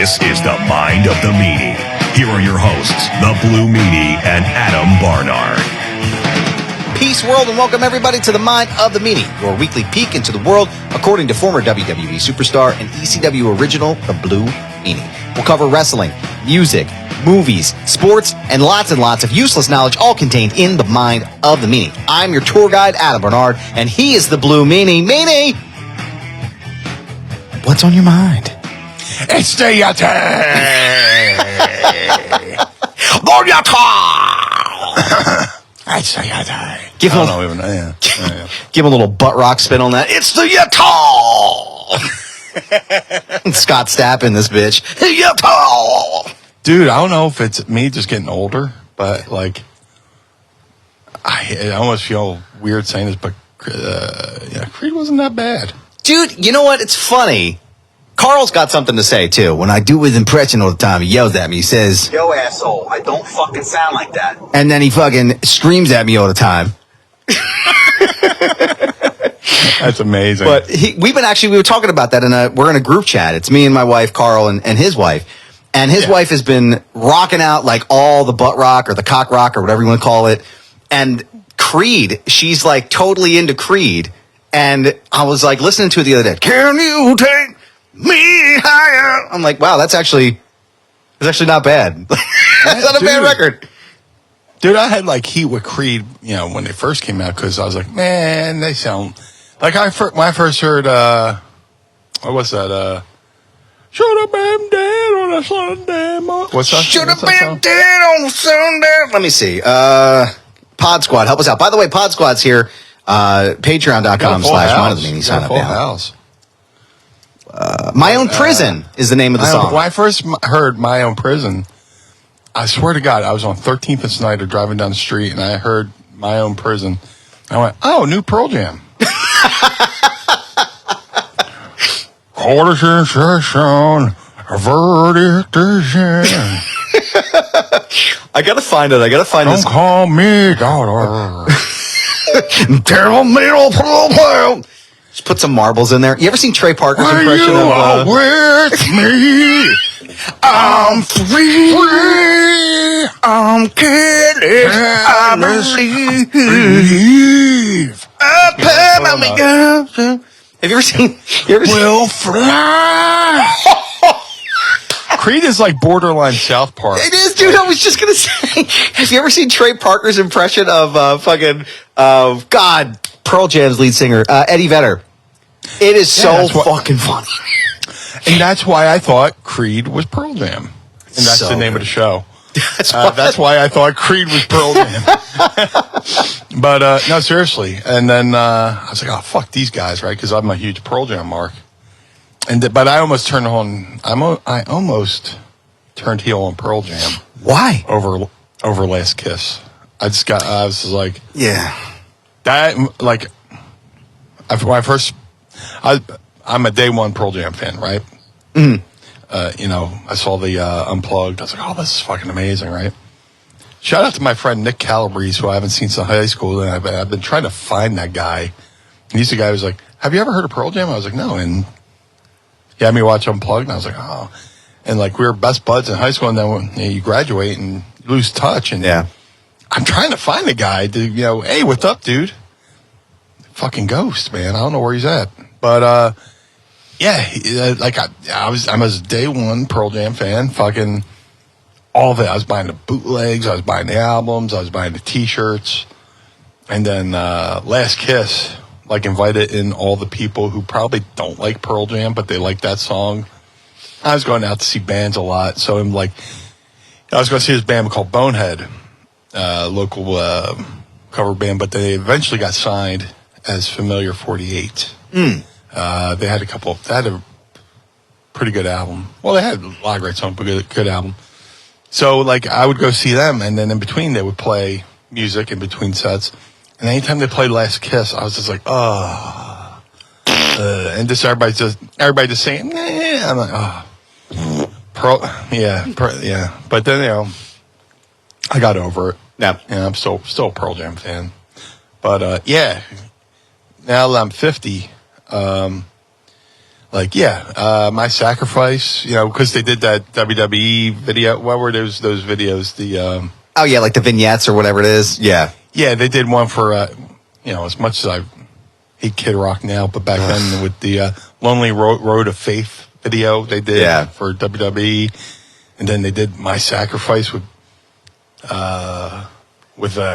This is the Mind of the Meanie. Here are your hosts, the Blue Meanie and Adam Barnard. Peace, world, and welcome everybody to the Mind of the Meanie, your weekly peek into the world according to former WWE superstar and ECW original, the Blue Meanie. We'll cover wrestling, music, movies, sports, and lots of useless knowledge, all contained in the Mind of the Meanie. I'm your tour guide, Adam Barnard, and he is the Blue Meanie. Meanie! What's on your mind? It's the Yeti! It's the Yeti. Give him a little butt rock spin on that. It's the Yeti! Scott Stapp in this bitch. Yeti! Dude, I don't know if it's me just getting older, but like, I almost feel weird saying this, but Creed wasn't that bad. Dude, you know what? It's funny. Carl's got something to say, too. When I do his impression all the time, he yells at me. He says, "Yo, asshole, I don't fucking sound like that." And then he fucking screams at me all the time. That's amazing. But we were talking about that, we're in a group chat. It's me and my wife, Carl, and his wife. And his wife has been rocking out like all the butt rock or the cock rock or whatever you want to call it. And Creed, she's like totally into Creed. And I was like listening to it the other day. Can you take me higher? I'm like, wow, that's actually not bad. That's not a bad record. Dude, I had like heat with Creed, when they first came out, because I was like, man, they sound like when I first heard, what was that? Should have been dead on a Sunday. What's that? Should have been dead on Sunday. Let me see. Pod Squad, help us out. By the way, Pod Squad's here. Patreon.com/MindOfTheMeanie. Sign up now. My Own Prison is the name of the song. When I first heard My Own Prison, I swear to God, I was on 13th and Snyder driving down the street, and I heard My Own Prison. I went, oh, new Pearl Jam. Court in session, a verdict is in. I gotta find it. Don't this. Call me daughter. Tell me to just put some marbles in there. You ever seen Trey Parker's impression you of? With me, I'm free. I'm kidding. I believe. Have you ever seen? Will fly. Creed is like borderline South Park. It is, dude. I was just gonna say. Have you ever seen Trey Parker's impression of Pearl Jam's lead singer Eddie Vedder? It is fucking funny. And that's why I thought Creed was Pearl Jam. And that's the name of the show. That's why I thought Creed was Pearl Jam. But no, seriously. And then I was like, oh, fuck these guys, right? Because I'm a huge Pearl Jam mark. But I almost turned on. I almost turned heel on Pearl Jam. Why? Over Last Kiss. I was like, yeah. That like, when I first, I'm a day one Pearl Jam fan, right? Mm. I saw the Unplugged. I was like, oh, this is fucking amazing, right? Shout out to my friend Nick Calabrese, who I haven't seen since high school, and I've been trying to find that guy. And he's the guy who's like, have you ever heard of Pearl Jam? I was like, no. And he had me watch Unplugged, and I was like, oh. And like, we were best buds in high school, and then when you graduate and lose touch, and I'm trying to find the guy to, hey, what's up, dude? Fucking ghost, man. I don't know where he's at. But, I was a day one Pearl Jam fan, fucking all of it. I was buying the bootlegs, I was buying the albums, I was buying the t-shirts. And then Last Kiss, like, invited in all the people who probably don't like Pearl Jam, but they like that song. I was going out to see bands a lot, so I'm like, I was going to see this band called Bonehead, local cover band, but they eventually got signed as Familiar 48. They had a pretty good album. Well, they had a lot of great songs, but good album. So, like, I would go see them, and then in between, they would play music in between sets. And anytime they played Last Kiss, I was just like, and just everybody just saying, nah. I'm like, But then, I got over it. Yeah. I'm still a Pearl Jam fan. But, now that I'm 50, Like, My Sacrifice, because they did that WWE video. What were those videos? Like the vignettes or whatever it is. Yeah. Yeah, they did one for, as much as I hate Kid Rock now, but back then with the Lonely Road of Faith video they did for WWE. And then they did My Sacrifice with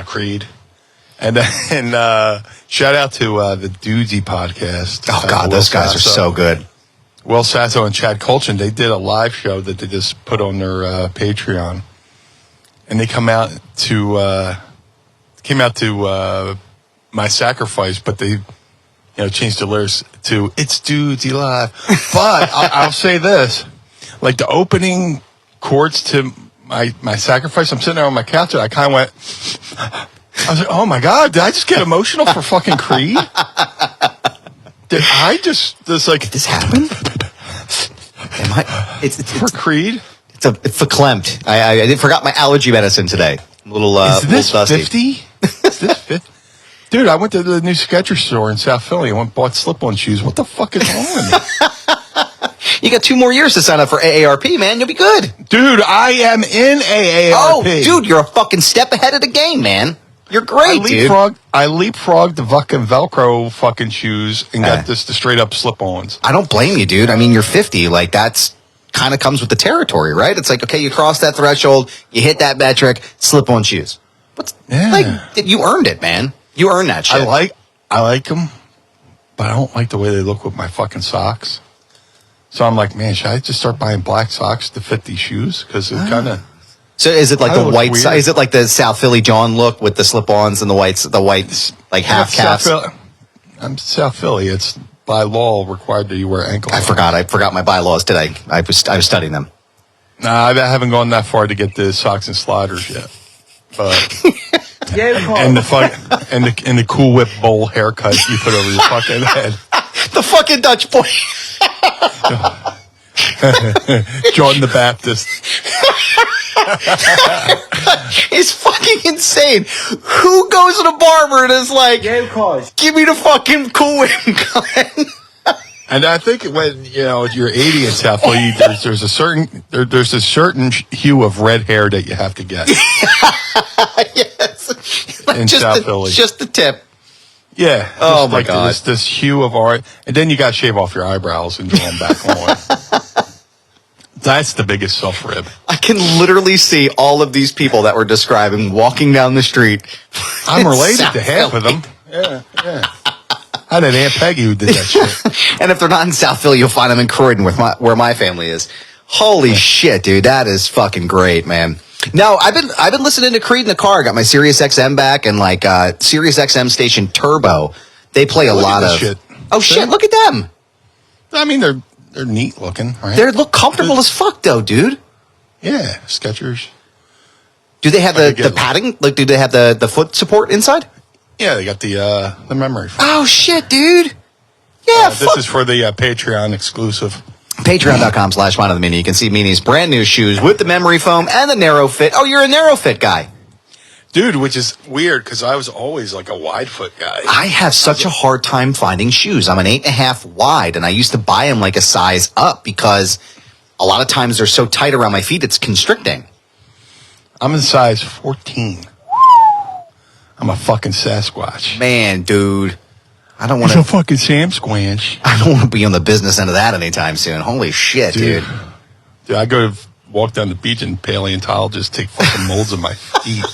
Creed. And then shout out to the Dudesy podcast. Oh, God, those guys are so good. Will Sasso and Chad Colchin, they did a live show that they just put on their Patreon. And they came out to My Sacrifice, but they changed the lyrics to It's Dudesy Live. But I'll say this, like the opening chords to my Sacrifice, I'm sitting there on my couch and I kind of went, I was like, oh my God, did I just get emotional for fucking Creed? Did I just like... Did this happen? It's for Creed? It's verklempt. I forgot my allergy medicine today. A little, is this little dusty. 50? Is this 50? Dude, I went to the new Skechers store in South Philly and bought slip-on shoes. What the fuck is wrong with me? You got 2 more years to sign up for AARP, man. You'll be good. Dude, I am in AARP. Oh, dude, you're a fucking step ahead of the game, man. You're great, dude. I leapfrogged the fucking Velcro fucking shoes and got the straight up slip-ons. I don't blame you, dude. I mean, you're 50. Like, that's kind of comes with the territory, right? It's like, okay, you cross that threshold, you hit that metric, slip-on shoes. You earned it, man. You earned that shit. I like them, but I don't like the way they look with my fucking socks. So I'm like, man, should I just start buying black socks to fit these shoes? Because it kind of... So is it like the white? Is it like the South Philly John look with the slip-ons and the white like half calves? I'm South Philly. It's by law required that you wear ankle. I forgot my bylaws today. I was studying them. Nah, I haven't gone that far to get the socks and sliders yet. But and the Cool Whip bowl haircut you put over your fucking head. The fucking Dutch boy. John the Baptist. It's fucking insane. Who goes to the barber and is like, give me the fucking Cool Whip, Glenn? And I think when you're 80 in South Philly, there's a certain hue of red hair that you have to get. Yes, in South Philly, just the tip. Yeah. Oh my God. This hue of orange, and then you got to shave off your eyebrows and draw them back on. That's the biggest self-rib. I can literally see all of these people that we're describing walking down the street. I'm related to half of them. Yeah. I had an Aunt Peggy who did that shit. And if they're not in South Philly, you'll find them in Croydon, where my family is. Holy shit, dude, that is fucking great, man. No, I've been listening to Creed in the car. I got my Sirius XM back and like Sirius XM station Turbo. They play a lot of shit. Oh shit! Look at them. I mean, they're neat looking, right? They look comfortable as fuck, though, dude. Yeah, Skechers. Do they have the padding? Like, do they have the foot support inside? Yeah, they got the memory foam. Oh shit, dude. Yeah, this is for the Patreon exclusive. Patreon.com/Mind of the Meanie. You can see Meanie's brand new shoes with the memory foam and the narrow fit. Oh, you're a narrow fit guy. Dude, which is weird because I was always like a wide foot guy. I have such a hard time finding shoes. I'm an 8.5 wide, and I used to buy them like a size up because a lot of times they're so tight around my feet, it's constricting. I'm in size 14. I'm a fucking Sasquatch. Man, dude. I don't want to... It's a fucking Sam Squanch. I don't want to be on the business end of that anytime soon. Holy shit, dude. Dude, I go to walk down the beach and paleontologists take fucking molds of my feet.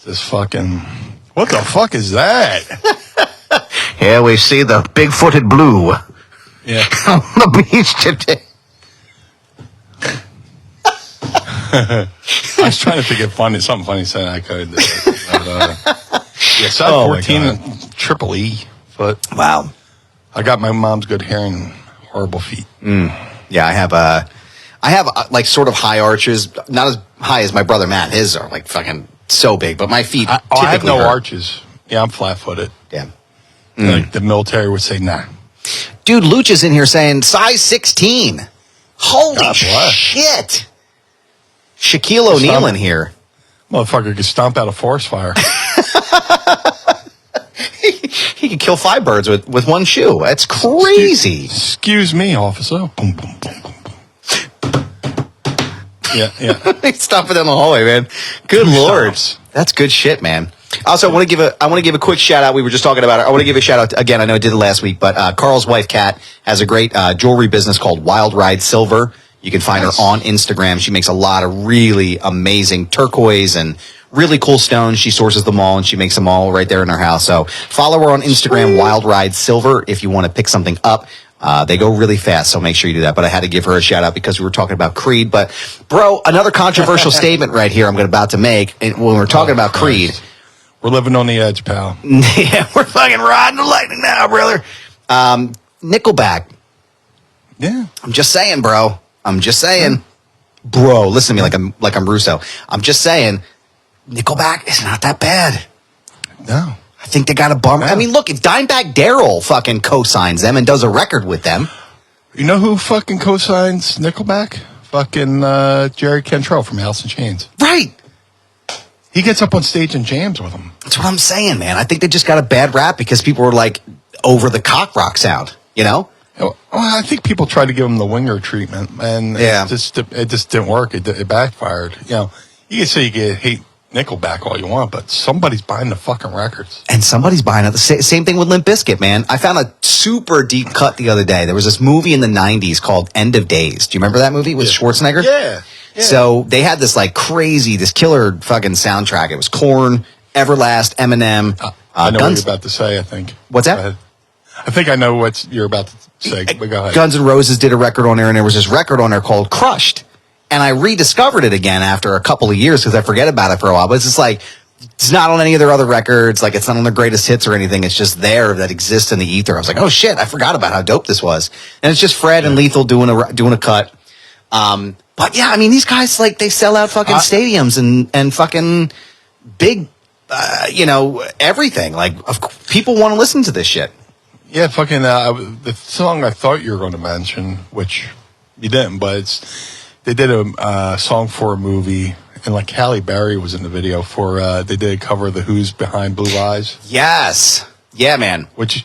This fucking... What the fuck is that? Here we see the big-footed blue. Yeah. On the beach today. I was trying to think of something funny saying I could. Yeah, size 14, triple E foot. Wow. I got my mom's good hair and horrible feet. Yeah, I have like sort of high arches, not as high as my brother Matt. His are like fucking so big, but my feet I have no hurt. arches. Yeah, I'm flat-footed. Yeah. Like the military would say, nah. Dude, Luch is in here saying size 16. Holy shit. Shaquille O'Neal in here. Motherfucker could stomp out a forest fire. He could kill 5 birds with one shoe. That's crazy. Excuse me, officer. Boom, boom, boom, boom, boom. Yeah. Stop it down the hallway, man. Good Lord. That's good shit, man. Also, I want to give a quick shout out. We were just talking about it. I want to give a shout out again. I know I did it last week, but Carl's wife, Kat, has a great jewelry business called Wild Ride Silver. You can find her on Instagram. She makes a lot of really amazing turquoise and really cool stones. She sources them all and she makes them all right there in her house. So follow her on Instagram, Wild Ride Silver, if you want to pick something up. They go really fast, so make sure you do that. But I had to give her a shout out because we were talking about Creed. But, bro, another controversial statement right here I'm about to make when we're talking about Creed. We're living on the edge, pal. Yeah, we're fucking riding the lightning now, brother. Nickelback. Yeah. I'm just saying, bro. I'm just saying. Bro, listen to me like I'm Russo. I'm just saying, Nickelback is not that bad. No. I think they got a bummer. I mean, look, if Dimebag Darrell fucking co-signs them and does a record with them. You know who fucking co-signs Nickelback? Fucking Jerry Cantrell from Alice in Chains. Right. He gets up on stage and jams with them. That's what I'm saying, man. I think they just got a bad rap because people were like over the cock rock sound, you know? Well, I think people tried to give him the winger treatment, and it just didn't work. It backfired. You know, you can say you hate Nickelback all you want, but somebody's buying the fucking records. And somebody's buying it. The same thing with Limp Bizkit, man. I found a super deep cut the other day. There was this movie in the 90s called End of Days. Do you remember that movie with Schwarzenegger? Yeah. So they had this like crazy, this killer fucking soundtrack. It was Korn, Everlast, Eminem. I know what you're about to say, I think. What's that? I think I know what you're about to say, but go ahead. Guns N' Roses did a record on there, and there was this record on there called Crushed. And I rediscovered it again after a couple of years because I forget about it for a while. But it's just like, it's not on any of their other records. Like, it's not on their greatest hits or anything. It's just there that exists in the ether. I was like, oh shit, I forgot about how dope this was. And it's just Fred and Lethal doing a cut. But yeah, I mean, these guys, like, they sell out fucking stadiums and fucking big, everything. Like, people want to listen to this shit. Yeah, fucking, the song I thought you were going to mention, which you didn't, but they did a song for a movie, and like Halle Berry was in the video for, they did a cover of the Who's Behind Blue Eyes. Yes. Yeah, man. Which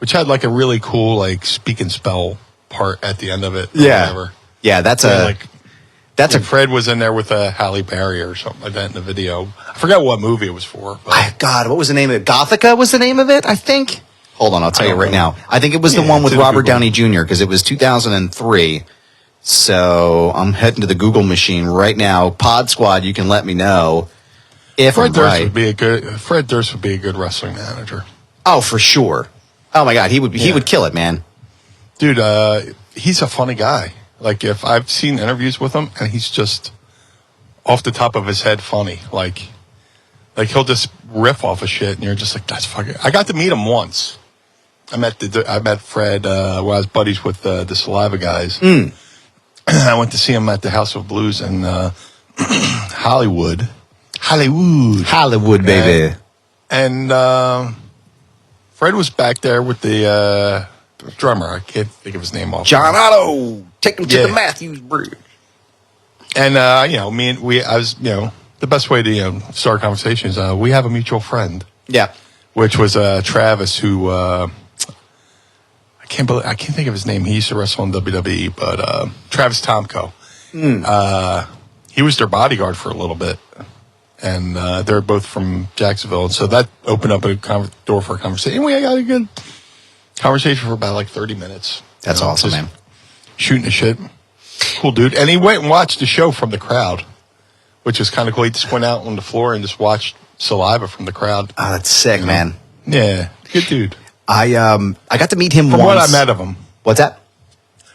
had like a really cool, like, speak and spell part at the end of it. Yeah. Whatever. Yeah, Fred was in there with a Halle Berry or something like that in the video. I forgot what movie it was for. God, what was the name of it? Gothica was the name of it, I think. Hold on, I'll tell you right now. I think it was the one with Robert Downey Jr. because it was 2003. So I'm heading to the Google machine right now. Pod Squad, you can let me know if Fred I'm Durst right. Fred Durst would be a good wrestling manager. Oh, for sure. Oh my God, he would kill it, man. Dude, he's a funny guy. Like, if I've seen interviews with him, and he's just off the top of his head funny. Like he'll just riff off of shit, and you're just like, that's fucking. I got to meet him once. I met Fred when I was buddies with the Saliva guys. I went to see him at the House of Blues in Hollywood, baby. And Fred was back there with the drummer. I can't think of his name off. John Otto, take him to the Matthews Bridge. And the best way to start conversations. We have a mutual friend. Yeah, which was Travis, who I can't think of his name. He used to wrestle in WWE, but Travis Tomko. He was their bodyguard for a little bit, and they're both from Jacksonville, and so that opened up a door for a conversation. And we got a good conversation for about like 30 minutes. That's awesome, man. Shooting the shit. Cool dude. And he went and watched the show from the crowd, which is kind of cool. He just went out on the floor and just watched Saliva from the crowd. Oh, that's sick, man. Yeah, good dude. I got to meet him from once. what I met of him. What's that?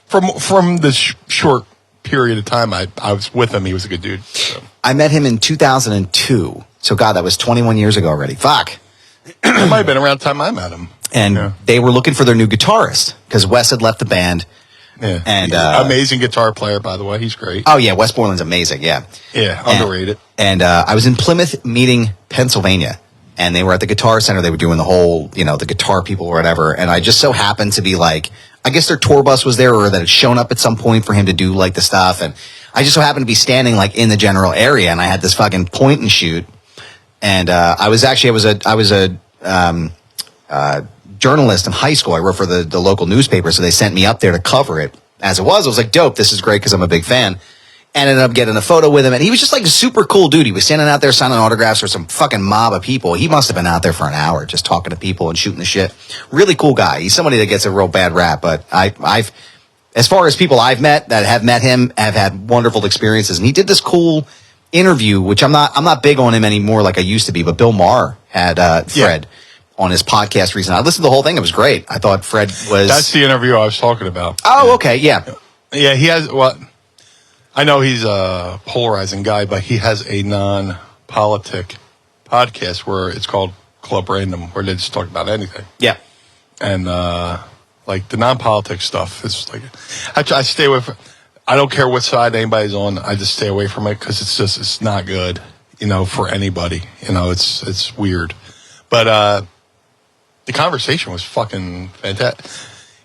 From the short period of time I was with him, he was a good dude. So. I met him in 2002. So, God, that was 21 years ago already. Fuck. It might have been around the time I met him. And they were looking for their new guitarist because Wes had left the band. Yeah. And amazing guitar player, by the way. He's great. Oh, yeah. Wes Borland's amazing. Yeah. Yeah. Underrated. And I was in Plymouth meeting Pennsylvania. And they were at the Guitar Center. They were doing the whole, the guitar people or whatever. And I just so happened to be like, I guess their tour bus was there or that had shown up at some point for him to do like the stuff. And I just so happened to be standing like in the general area. And I had this fucking point and shoot. And I was a journalist in high school. I wrote for the local newspaper, so they sent me up there to cover it. As it was, I was like, dope, this is great because I'm a big fan. And ended up getting a photo with him, and he was just like a super cool dude. He was standing out there signing autographs for some fucking mob of people. He must have been out there for an hour just talking to people and shooting the shit. Really cool guy. He's somebody that gets a real bad rap, but I've as far as people I've met that have met him, have had wonderful experiences. And he did this cool interview, which I'm not big on him anymore like I used to be, but Bill Maher had Fred on his podcast recently. I listened to the whole thing. It was great. I thought Fred was... That's the interview I was talking about. Oh, okay, yeah. Yeah, he has... Well, I know he's a polarizing guy, but he has a non-politic podcast where it's called Club Random, where they just talk about anything. Yeah. And, like, the non-politic stuff is like... I stay away from... I don't care what side anybody's on. I just stay away from it because it's not good, for anybody. It's weird. But the conversation was fucking fantastic.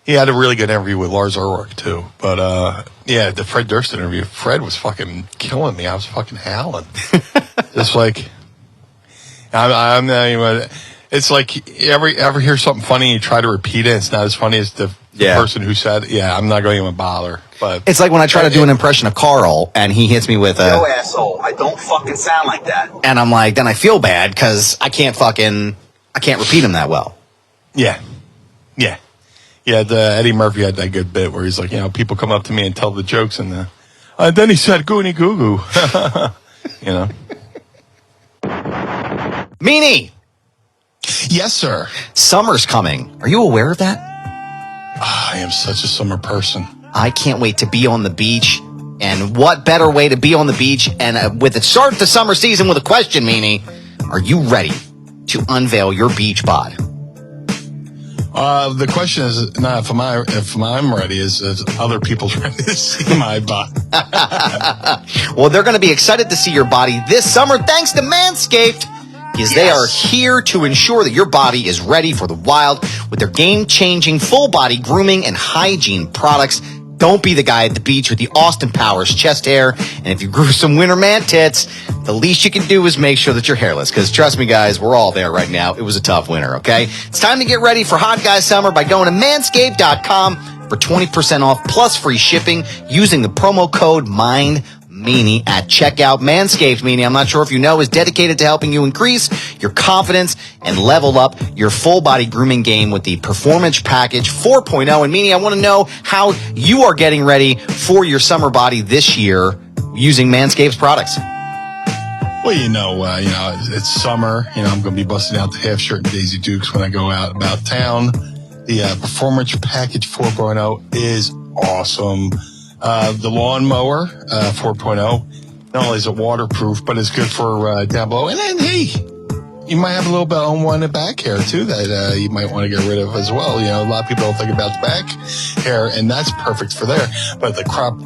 He had a really good interview with Lars Ulrich, too. But, the Fred Durst interview, Fred was fucking killing me. I was fucking howling. Just like, I'm not even... It's like, you ever hear something funny and you try to repeat it, it's not as funny as the person who said it. Yeah, I'm not going to even bother. But it's like when I try to do an impression of Carl, and he hits me with Yo, asshole, I don't fucking sound like that. And I'm like, then I feel bad because I can't repeat him that well. Yeah. Eddie Murphy had that good bit where he's like, people come up to me and tell the jokes, and then he said "Goonie Goo Goo," Meanie. Yes, sir. Summer's coming. Are you aware of that? I am such a summer person. I can't wait to be on the beach. And what better way to be on the beach and with it start the summer season with a question, Meanie. Are you ready to unveil your beach bod? The question is not if I'm ready, is other people's ready to see my body. Well, they're going to be excited to see your body this summer thanks to Manscaped, because they are here to ensure that your body is ready for the wild with their game-changing full-body grooming and hygiene products. Don't be the guy at the beach with the Austin Powers chest hair. And if you grew some winter man tits, the least you can do is make sure that you're hairless. Because trust me, guys, we're all there right now. It was a tough winter, okay? It's time to get ready for Hot Guy Summer by going to manscaped.com for 20% off plus free shipping using the promo code MINDMeanie at checkout. Manscaped, Meanie, I'm not sure if you know, is dedicated to helping you increase your confidence and level up your full-body grooming game with the Performance Package 4.0. And Meanie, I want to know how you are getting ready for your summer body this year using Manscaped's products. Well, it's summer. I'm going to be busting out the half shirt and Daisy Dukes when I go out about town. The Performance Package 4.0 is awesome. The lawnmower 4.0, not only is it waterproof, but it's good for down below. And then, hey, you might have a little bit of unwanted back hair, too, that you might want to get rid of as well. A lot of people don't think about the back hair, and that's perfect for there. But the crop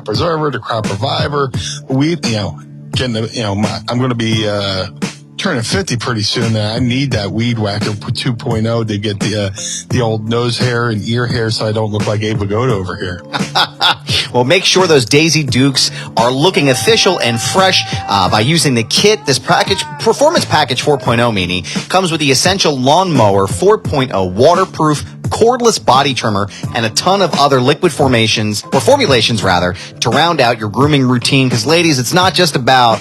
preserver, the crop reviver, I'm going to be turning 50 pretty soon. I need that Weed Whacker 2.0 to get the old nose hair and ear hair so I don't look like Abe Vigoda over here. Well, make sure those Daisy Dukes are looking official and fresh by using the kit. This package, Performance Package 4.0, Meanie, comes with the Essential Lawnmower 4.0 waterproof cordless body trimmer and a ton of other liquid formulations to round out your grooming routine. Because, ladies, it's not just about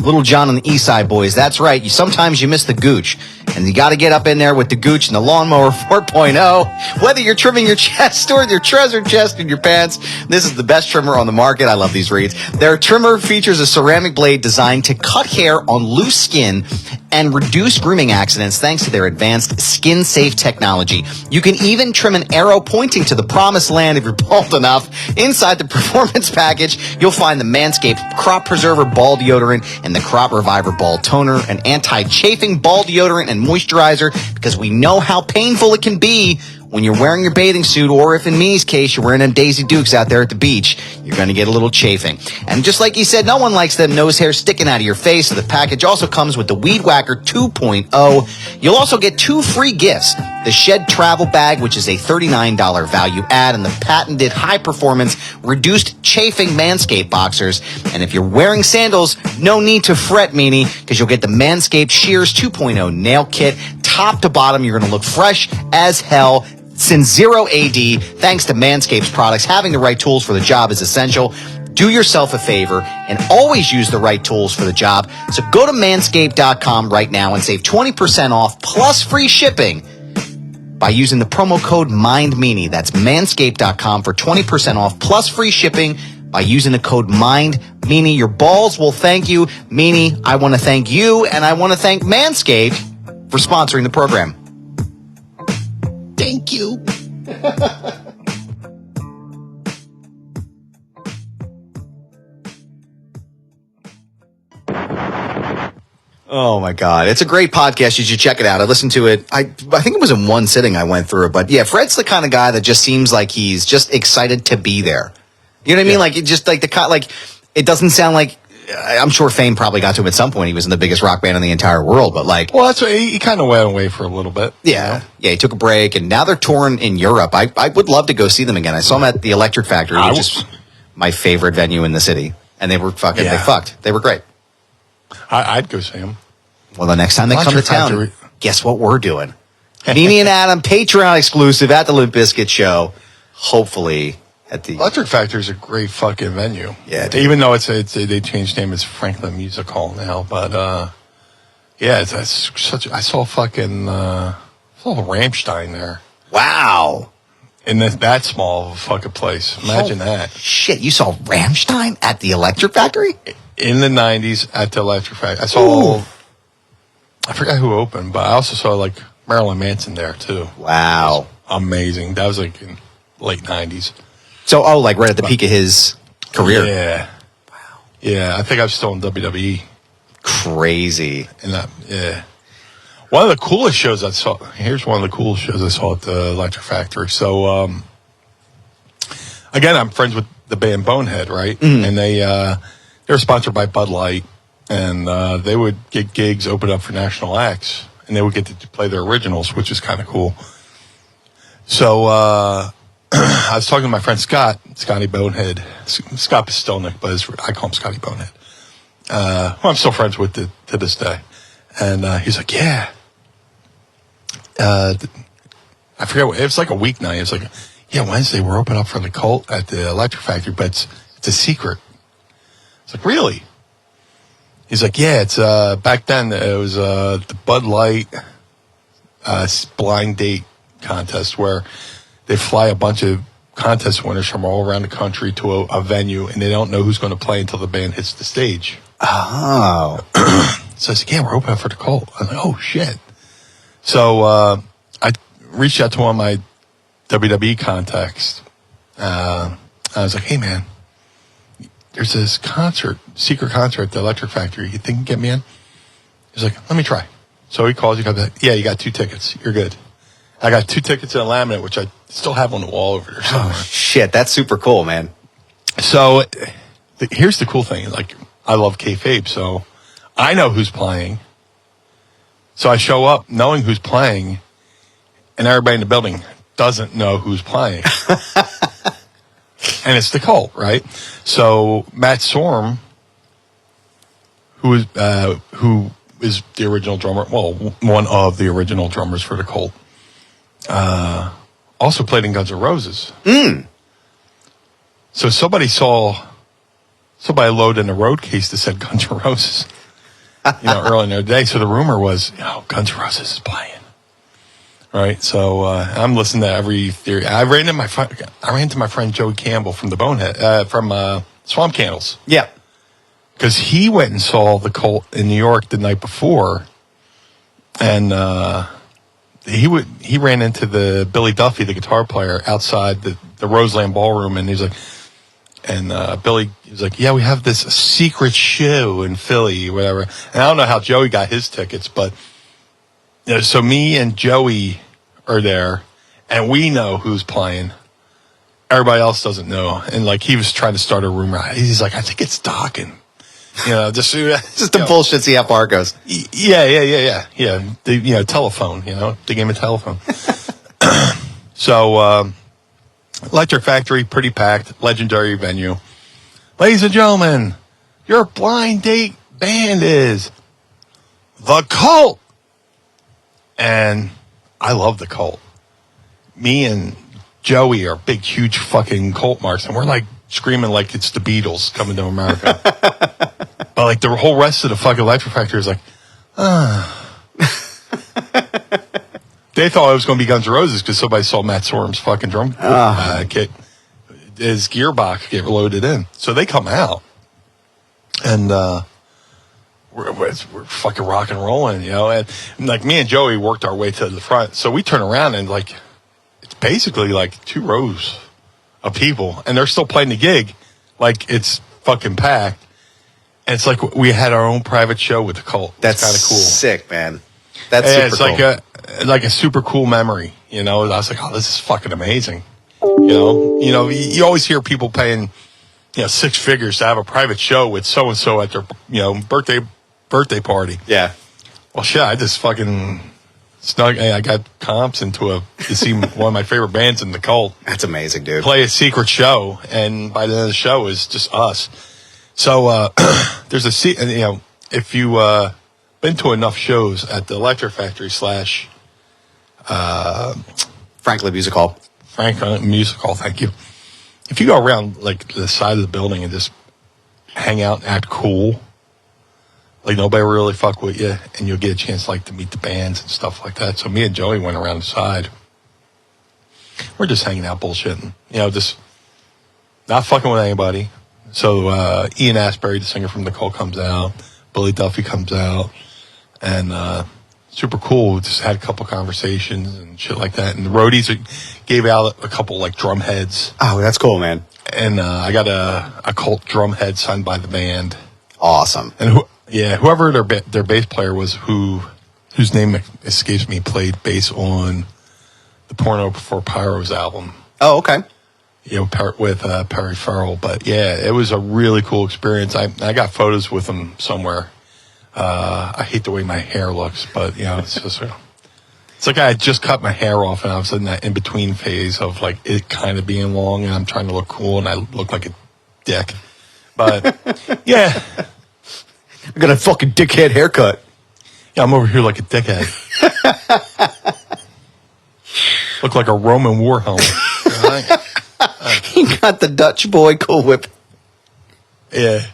Little John and the East Side Boys. That's right. Sometimes you miss the gooch. And you got to get up in there with the gooch and the Lawnmower 4.0. Whether you're trimming your chest or your treasure chest in your pants, this is the best trimmer on the market. I love these reads. Their trimmer features a ceramic blade designed to cut hair on loose skin and reduce grooming accidents thanks to their advanced skin-safe technology. You can even trim an arrow pointing to the promised land if you're bald enough. Inside the Performance Package, you'll find the Manscaped Crop Preserver Ball Deodorant and the Crop Reviver Ball Toner, an anti-chafing ball deodorant and moisturizer, because we know how painful it can be when you're wearing your bathing suit, or if in Meanie's case, you're wearing them Daisy Dukes out there at the beach, you're going to get a little chafing. And just like he said, no one likes them nose hair sticking out of your face, so the package also comes with the Weed Whacker 2.0. You'll also get 2 free gifts. The Shed Travel Bag, which is a $39 value add, and the patented high-performance reduced chafing Manscaped boxers. And if you're wearing sandals, no need to fret, Meanie, because you'll get the Manscaped Shears 2.0 nail kit, top to bottom. You're going to look fresh as hell. Since zero AD, thanks to Manscaped's products, having the right tools for the job is essential. Do yourself a favor and always use the right tools for the job. So go to manscaped.com right now and save 20% off plus free shipping by using the promo code MINDMeanie. That's manscaped.com for 20% off plus free shipping by using the code MINDMeanie. Your balls will thank you. Meanie, I want to thank you, and I want to thank Manscaped for sponsoring the program. Thank you. Oh my God. It's a great podcast. You should check it out. I listened to it. I think it was in one sitting I went through it, but yeah, Fred's the kind of guy that just seems like he's just excited to be there. You know what I mean? Like, it just like it doesn't sound like, I'm sure fame probably got to him at some point. He was in the biggest rock band in the entire world, but like, well, that's what he kind of went away for a little bit. Yeah. You know? Yeah. He took a break and now they're touring in Europe. I would love to go see them again. I saw them at the Electric Factory, which is my favorite venue in the city. And they were they were great. I'd go see them. Well, the next time they come to town, guess what we're doing? Meanie and Adam, Patreon exclusive at the Limp Bizkit show. Hopefully at the Electric Factory is a great fucking venue. Yeah, dude. Even though they changed name, it's Franklin Music Hall now. But yeah, it's such. I saw Rammstein there. Wow. In that small of a fucking place. Imagine that. Shit, you saw Rammstein at the Electric Factory? In the 90s at the Electric Factory. I saw, I forgot who opened, but I also saw like Marilyn Manson there too. Wow. Amazing. That was like in late 90s. So, like right at the peak of his career. Yeah. Wow. Yeah, I think I was still in WWE. Crazy. And yeah. One of the coolest shows I saw, here's one of the coolest shows I saw at the Electric Factory. So, again, I'm friends with the band Bonehead, right? Mm-hmm. And they were sponsored by Bud Light, and they would get gigs open up for national acts, and they would get to play their originals, which is kind of cool. So, I was talking to my friend Scotty Bonehead, Scott Pistolnik, but I call him Scotty Bonehead, who I'm still friends with to this day. And he's like, yeah. I forget, it was like a weeknight. It was like, yeah, Wednesday we're open up for the Cult at the Electric Factory, but it's a secret. It's like, really? He's like, yeah, it's back then it was the Bud Light blind date contest where they fly a bunch of contest winners from all around the country to a venue, and they don't know who's going to play until the band hits the stage. Oh. So I said, yeah, we're open for the Cult. I'm like, oh, shit. So I reached out to one of my WWE contacts. I was like, hey, man, there's this secret concert at the Electric Factory. You think you can get me in? He's like, let me try. So he calls, yeah, you got 2 tickets. You're good. I got 2 tickets in a laminate, which I still have on the wall over there somewhere. Oh, shit, that's super cool, man. So here's the cool thing. Like, I love kayfabe, so I know who's playing. So I show up knowing who's playing, and everybody in the building doesn't know who's playing. And it's the Cult, right? So Matt Sorm, who is the original drummer, well, one of the original drummers for the Cult, also played in Guns N' Roses. Mm. So somebody load in a road case that said Guns N' Roses, early in the day. So the rumor was, Guns N' Roses is playing. Right. So, I'm listening to every theory. I ran into my friend Joey Campbell from the Bonehead, from Swamp Candles. Yeah. Because he went and saw the Cult in New York the night before. And, he ran into the Billy Duffy, the guitar player, outside the Roseland Ballroom, and he's like, Billy was like, yeah, we have this secret show in Philly, whatever. And I don't know how Joey got his tickets, but so me and Joey are there, and we know who's playing. Everybody else doesn't know. And like, he was trying to start a rumor. He's like, I think it's Doc, and just the bullshit. See how far it goes. Yeah. The telephone. The game of telephone. So Electric Factory, pretty packed, legendary venue. Ladies and gentlemen, your blind date band is the Cult. And I love the cult. Me and Joey are big, huge fucking cult marks, and we're like screaming like it's the Beatles coming to America. But like the whole rest of the fucking Electric Factory is like, They thought it was going to be Guns N' Roses because somebody saw Matt Sorum's fucking drum kit, his gearbox get loaded in. So they come out, and we're fucking rock and rolling, you know. And like me and Joey worked our way to the front, so we turn around and like it's basically like 2 rows of people, and they're still playing the gig, like it's fucking packed. And it's like we had our own private show with the cult. That's kind of cool. Sick, man. That's super it's cool. like a super cool memory, you know. I was like, oh, this is fucking amazing. You know, you always hear people paying, 6 figures to have a private show with so and so at their, birthday party. Yeah. Well, shit, I just fucking snug. I got comps to see one of my favorite bands in the cult. That's amazing, dude. Play a secret show, and by the end of the show is just us. So there's if you been to enough shows at the Electric Factory / Franklin Music Hall. Franklin Music Hall, thank you. If you go around like the side of the building and just hang out and act cool, like nobody will really fuck with you, and you'll get a chance like to meet the bands and stuff like that. So me and Joey went around the side. We're just hanging out bullshitting, just not fucking with anybody. So Ian Asbury, the singer from the Cult, comes out. Billy Duffy comes out, and super cool. We just had a couple conversations and shit like that. And the roadies gave out a couple like drum heads. Oh, that's cool, man. And I got a Cult drum head signed by the band. Awesome. And whoever their bass player was, whose name escapes me, played bass on the Porno Before Pyro's album. Oh, okay. With Perry Farrell. But yeah, it was a really cool experience. I got photos with him somewhere. I hate the way my hair looks, but it's just it's like I had just cut my hair off, and I was in that in between phase of like it kind of being long, and I'm trying to look cool, and I look like a dick. But yeah, I got a fucking dickhead haircut. Yeah, I'm over here like a dickhead. Look like a Roman war helmet. Right? He got the Dutch boy Cool Whip. Yeah.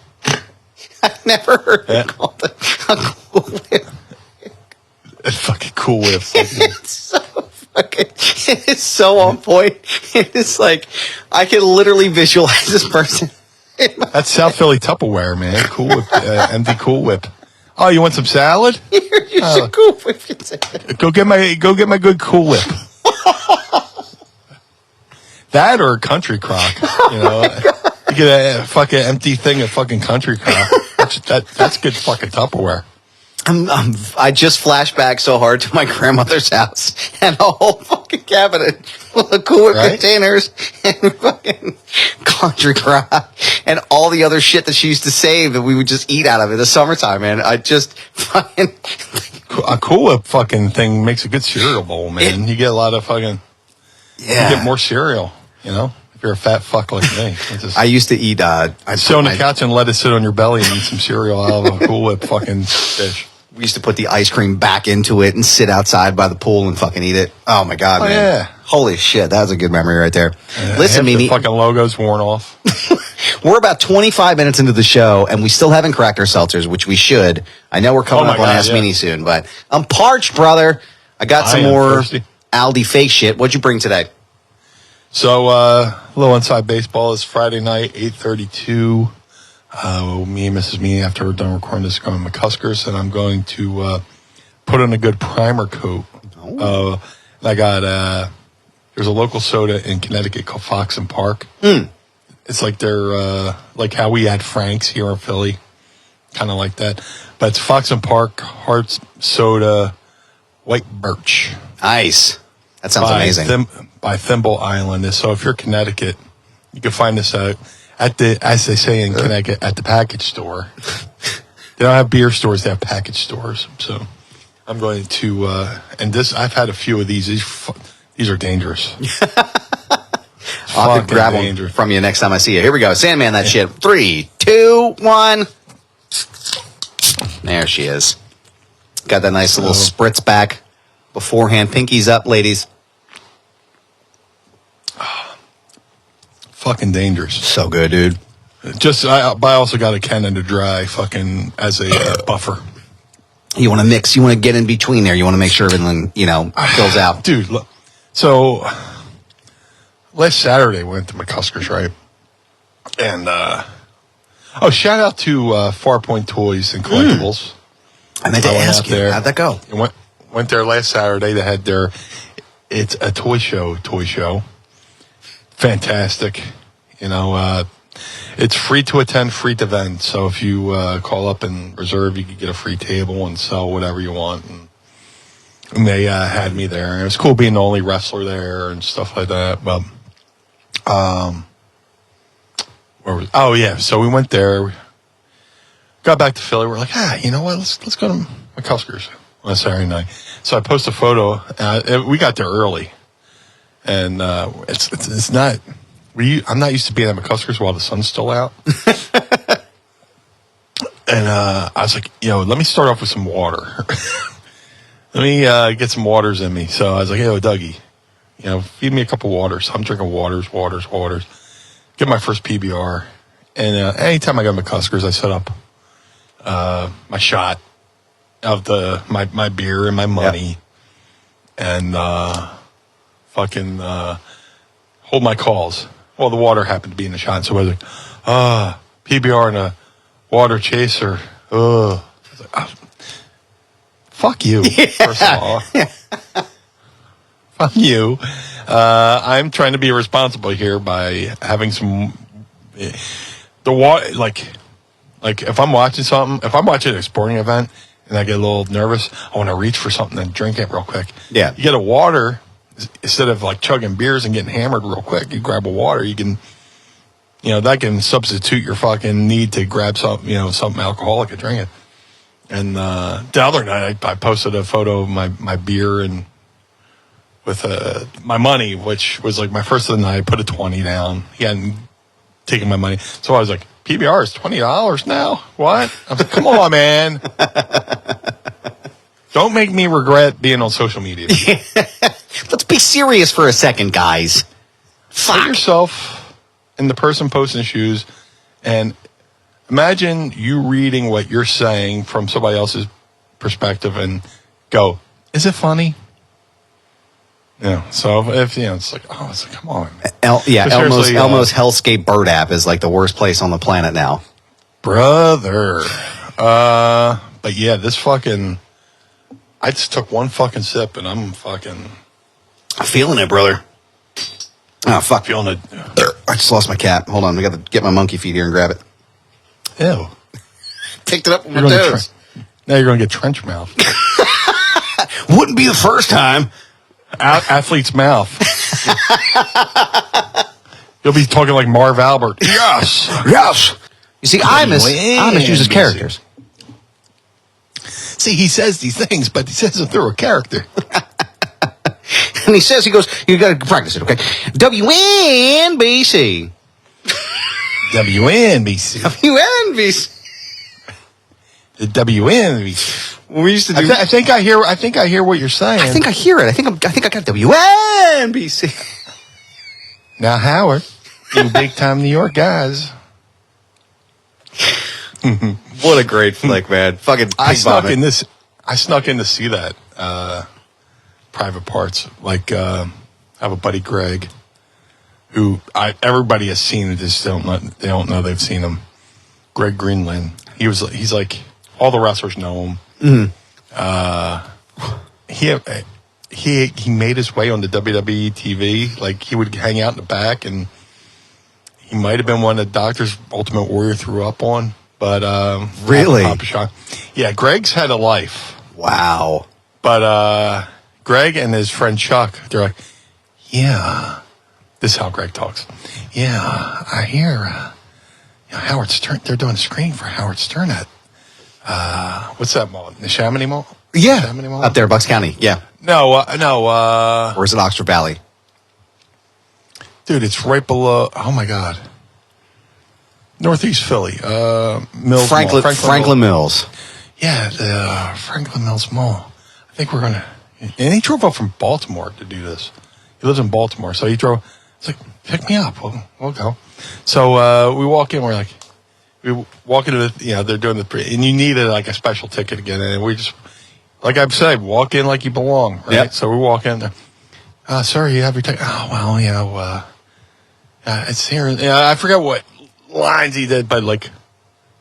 I never heard it called a Cool Whip. It's fucking Cool Whip. It's so fucking, it is so on point. It is like, I can literally visualize this person. That's South Philly Tupperware, man. Cool Whip, empty Cool Whip. Oh, you want some salad? Here's your Cool Whip. Go get my good Cool Whip. That or a Country Crock, You get a fucking empty thing of fucking Country Crock. That's good fucking Tupperware. I just flashed back so hard to my grandmother's house and a whole fucking cabinet full of Cool Whip containers and fucking Country Crock and all the other shit that she used to save that we would just eat out of in the summertime, man. I just fucking... A Cool Whip fucking thing makes a good cereal bowl, man. You get a lot of fucking... Yeah. You get more cereal, if you're a fat fuck like me. I used to eat... I'd sit on the couch and let it sit on your belly and eat some cereal out of a Cool Whip fucking dish. We used to put the ice cream back into it and sit outside by the pool and fucking eat it. Oh, my God, man. Yeah. Holy shit, that was a good memory right there. Listen, Meanie. the fucking logo's worn off. We're about 25 minutes into the show, and we still haven't cracked our seltzers, which we should. I know we're coming up on Ask Meanie soon, but I'm parched, brother. I got some more Aldi fake shit. What'd you bring today? So, Low Inside Baseball is Friday night, 8:32. Me and Mrs. Meanie, after we're done recording this, going to McCuskers, and I'm going to put on a good primer coat. I got, there's a local soda in Connecticut called Fox and Park. It's like they're, like how we had Frank's here in Philly, kind of like that. But it's Fox and Park, hard soda, white birch. Nice. That sounds amazing. By Thimble Island. So if you're Connecticut, you can find this out at as they say in Connecticut, at the package store. They don't have beer stores; they have package stores. So I'm going to, and I've had a few of these. These are dangerous. I'll have to grab one from you next time I see you. Here we go, Sandman. That shit. 3, 2, 1. There she is. Got that nice little spritz back. beforehand. Pinkies up, ladies. Fucking dangerous. So good, dude. I also got a Canada Dry fucking as a buffer. You want to mix. You want to get in between there. You want to make sure everything, fills out. Dude, look. So, last Saturday, we went to McCusker's, right? And, shout out to Farpoint Toys and Collectibles. I meant to ask you, how'd that go? Went there last Saturday. They had it's a toy show. Fantastic. It's free to attend, free to vend. So if you call up and reserve, you can get a free table and sell whatever you want. And they had me there. It was cool being the only wrestler there and stuff like that. But, so we went there. Got back to Philly. We're like, you know what? Let's go to McCusker's on Saturday night. So I posted a photo. We got there early. And it's not... I'm not used to being at McCusker's while the sun's still out. And I was like, let me start off with some water. Let me get some waters in me. So I was like, Dougie, feed me a couple waters. I'm drinking waters. Get my first PBR. And anytime I go to McCusker's, I set up my shot of my beer and my money. Yep. And hold my calls. Well, the water happened to be in the shot, so I was like, PBR and a water chaser. I was like, fuck you, first of all. Fuck you. I'm trying to be responsible here by having some... The water, like if I'm watching something, if I'm watching a sporting event and I get a little nervous, I want to reach for something and drink it real quick. Yeah. You get a water... Instead of chugging beers and getting hammered real quick, you grab a water. You can, that can substitute your fucking need to grab something alcoholic and drink it. And the other night, I posted a photo of my beer and with my money, which was my first of the night. I put a 20 down. He hadn't taken my money, so I was like, PBR is $20 now. What? I was like, come on, man. Don't make me regret being on social media. Let's be serious for a second, guys. Put yourself in the person posting the shoes and imagine you reading what you're saying from somebody else's perspective and go, is it funny? So if it's like, come on. Elmo's Hellscape Bird app is the worst place on the planet now. Brother. But yeah, this fucking... I just took one fucking sip and I'm feeling it, brother. Oh, fuck. Feeling it. I just lost my cap. Hold on. We got to get my monkey feet here and grab it. Ew. Picked it up with my toes. Now you're going to get trench mouth. Wouldn't be the first time. Athlete's mouth. You'll be talking like Marv Albert. Yes. Yes. You see, Imus uses characters. See, he says these things, but he says them through a character. And he goes, you got to practice it, okay? WNBC. WNBC. The WNBC. We used to do. I think I hear what you're saying. I think I hear it. I think I got WNBC. Now, Howard, you big time New York guys. What a great flick, man! Fucking. I snuck in to see that Private Parts. I have a buddy Greg, who everybody has seen it. Just they don't know they've seen him. Greg Greenland. He's like all the wrestlers know him. Mm-hmm. He made his way on the WWE TV. He would hang out in the back, and he might have been one that Doctor's Ultimate Warrior threw up on. But really, yeah. Greg's had a life. Wow. But Greg and his friend Chuck, they're like, yeah. This is how Greg talks. Yeah, I hear Howard Stern. They're doing a screening for Howard Stern at what's that mall? The Chamonix Mall? Yeah, Chamonix Mall? up there, Bucks County. Yeah. No. Or is it Oxford Valley? Dude, it's right below. Oh my God. Northeast Philly. Mills Franklin Mills. Yeah, the Franklin Mills Mall. I think we're gonna. And he drove up from Baltimore to do this. He lives in Baltimore, so he drove. It's like, pick me up. We'll go. So we walk in. We're like, we walk into the, they're doing and you needed like a special ticket again, and we just, like I've said, walk in like you belong, right? Yep. So we walk in there. Sir, you have your ticket. Oh, well, it's here. I forget what lines he did, but like,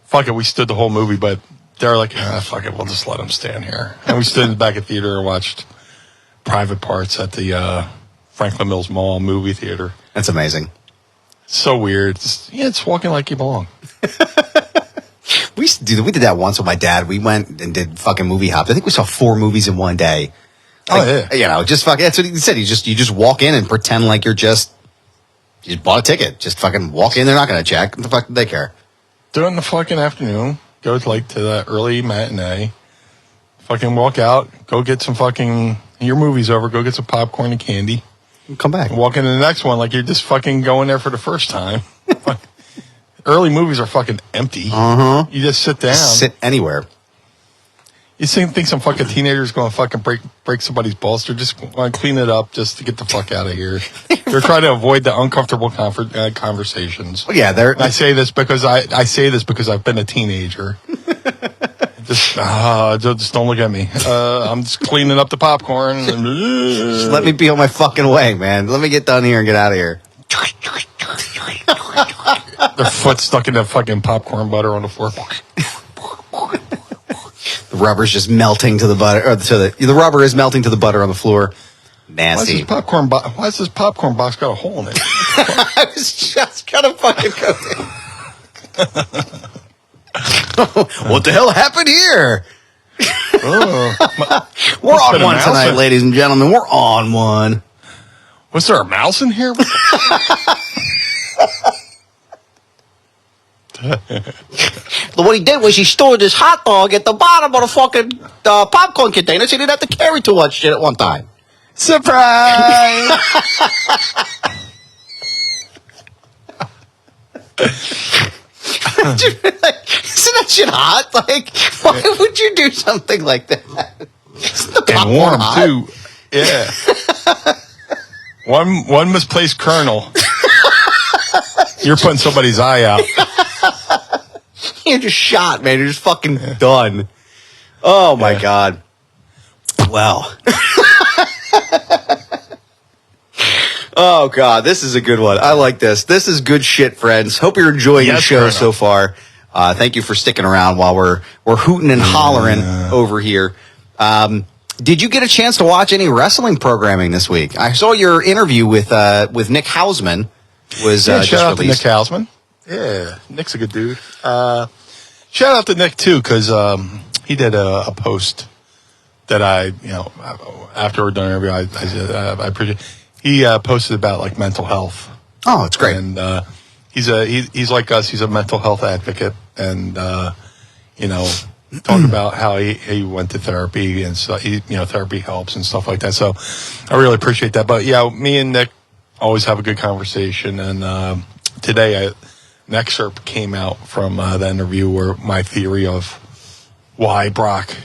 fuck it, we stood the whole movie, but they're like, fuck it, we'll just let him stand here. And we stood in the back of the theater and watched Private Parts at the Franklin Mills Mall movie theater. That's amazing. So weird. It's walking like you belong. We did that once with my dad. We went and did fucking movie hops. I think we saw 4 movies in one day. Like, just fucking. That's what he said. You just walk in and pretend like you just bought a ticket. Just fucking walk in. They're not going to check. What the fuck do they care? During the fucking afternoon, go to the early matinee. Fucking walk out. Go get some fucking. Your movie's over. Go get some popcorn and candy. And come back. And walk into the next one like you're just fucking going there for the first time. Early movies are fucking empty. Uh-huh. You just sit down. Sit anywhere. You think some fucking teenager's going to fucking break somebody's balls? They're just want to clean it up just to get the fuck out of here. They're trying to avoid the uncomfortable conversations. Well, yeah, I say this because I've been a teenager. Just don't look at me. I'm just cleaning up the popcorn. And, just let me be on my fucking way, man. Let me get done here and get out of here. Their foot stuck in the fucking popcorn butter on the floor. The rubber's just melting to the butter, or the rubber is melting to the butter on the floor. Nasty. Why is this popcorn box got a hole in it? I was just gonna fucking go there. What the hell happened here? We're on one tonight, ladies and gentlemen. We're on one. Was there a mouse in here? What he did was he stored his hot dog at the bottom of the fucking popcorn container so he didn't have to carry too much shit at one time. Surprise! Isn't that shit hot? Like, why would you do something like that? Isn't the popcorn and warm hot? too. Yeah. One misplaced kernel. You're putting somebody's eye out. You're just shot, man. You're just fucking done. Oh, my God. Well. Oh, God. This is a good one. I like this. This is good shit, friends. Hope you're enjoying the show so far. Thank you for sticking around while we're hooting and hollering over here. Did you get a chance to watch any wrestling programming this week? I saw your interview with Nick Hausman. Shout out to Nick Hausman. Yeah, Nick's a good dude. Shout out to Nick too, because he did a post that after we're done interview, I appreciate. He posted about like mental health. Oh, it's great. And he's like us. He's a mental health advocate, and talk about how he went to therapy and so therapy helps and stuff like that. So I really appreciate that. But yeah, me and Nick always have a good conversation. And today an excerpt came out from the interview where my theory of why Brock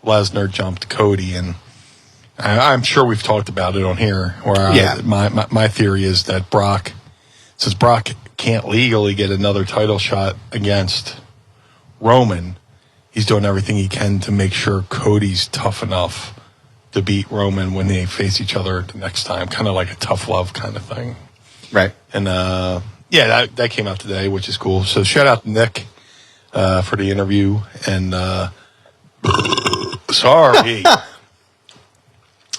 Lesnar jumped Cody, and I'm sure we've talked about it on here. Where my theory is that since Brock can't legally get another title shot against Roman, he's doing everything he can to make sure Cody's tough enough to beat Roman when they face each other the next time. Kind of like a tough love kind of thing. Right. And, that came out today, which is cool. So shout out to Nick for the interview. And sorry.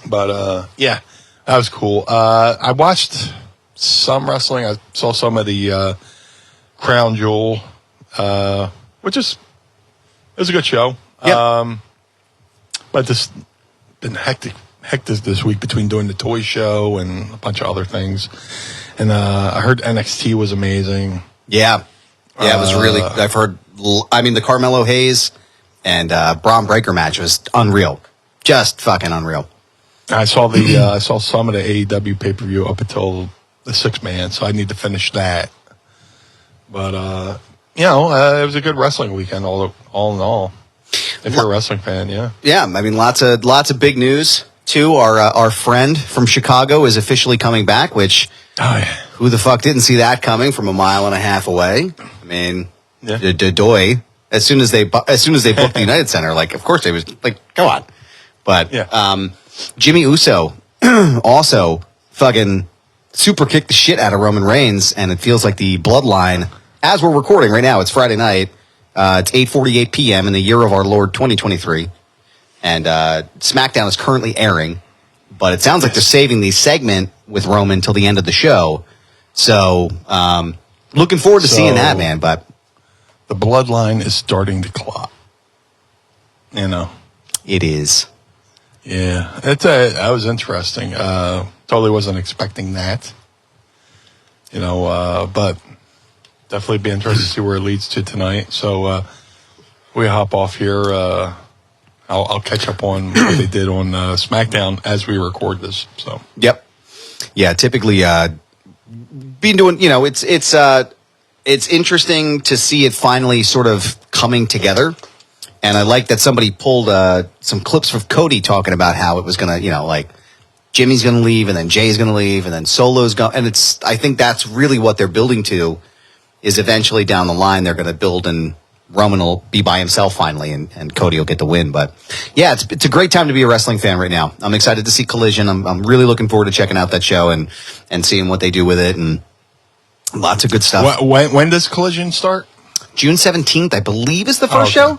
But, that was cool. I watched some wrestling. I saw some of the Crown Jewel, which is... It was a good show. Yep. But this been hectic this week between doing the toy show and a bunch of other things. And I heard NXT was amazing. Yeah. Yeah, it was really, I've heard, the Carmelo Hayes and Braun Breaker match was unreal. Just fucking unreal. I saw some of the AEW pay-per-view up until the 6-man, so I need to finish that. But, it was a good wrestling weekend all in all. If you're a wrestling fan, yeah. Yeah, lots of big news too. Our friend from Chicago is officially coming back, which who the fuck didn't see that coming from a mile and a half away? I mean, doy. As soon as they booked the United Center, like, of course they was like, come on. But Jimmy Uso also fucking super kicked the shit out of Roman Reigns, and it feels like the bloodline, as we're recording right now, it's Friday night, it's 8:48 p.m. in the year of our Lord 2023, and SmackDown is currently airing, but it sounds like they're saving the segment with Roman till the end of the show, so looking forward to seeing that, man. But the bloodline is starting to clot. You know. It is. Yeah. That was interesting. Totally wasn't expecting that. You know, but definitely be interested to see where it leads to tonight. So we hop off here. I'll catch up on what they did on SmackDown as we record this. So. Yep. Yeah, typically been doing, you know, it's interesting to see it finally sort of coming together. And I like that somebody pulled some clips of Cody talking about how it was going to, you know, like Jimmy's going to leave and then Jay's going to leave and then Solo's going. And I think that's really what they're building to, is eventually down the line they're going to build and Roman will be by himself finally and Cody will get the win. But yeah, it's a great time to be a wrestling fan right now. I'm excited to see Collision. I'm really looking forward to checking out that show and seeing what they do with it, and lots of good stuff. When does Collision start? June 17th, I believe, is the first show.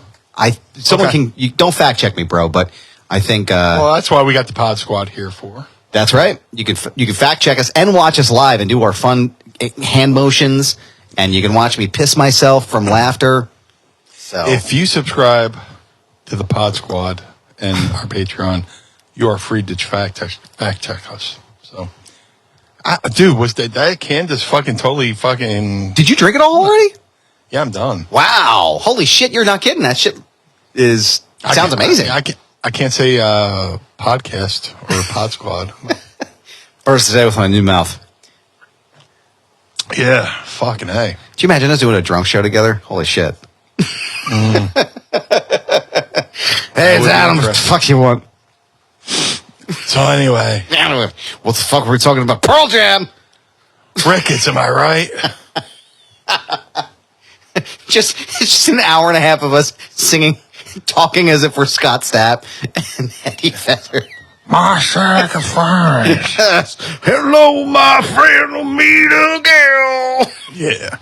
You don't fact check me, bro, but I think well, that's why we got the Pod Squad here for. That's right. You can fact check us and watch us live and do our fun hand motions, and you can watch me piss myself from laughter. So if you subscribe to the Pod Squad and our Patreon, you are free to fact check us. So, dude, was that can just fucking totally fucking? Did you drink it all already? Yeah, I'm done. Wow. Holy shit, you're not kidding. That shit sounds amazing. I can't say podcast or Pod Squad. First today with my new mouth. Yeah, fucking A. Can you imagine us doing a drunk show together? Holy shit. Hey, it's Adam. What the fuck you want? So anyway. What the fuck were we talking about? Pearl Jam! Ricketts, am I right? It's just an hour and a half of us singing, talking as if we're Scott Stapp and Eddie Vedder. My sacrifice. Yes. Hello, my friend, meet a girl. Yeah.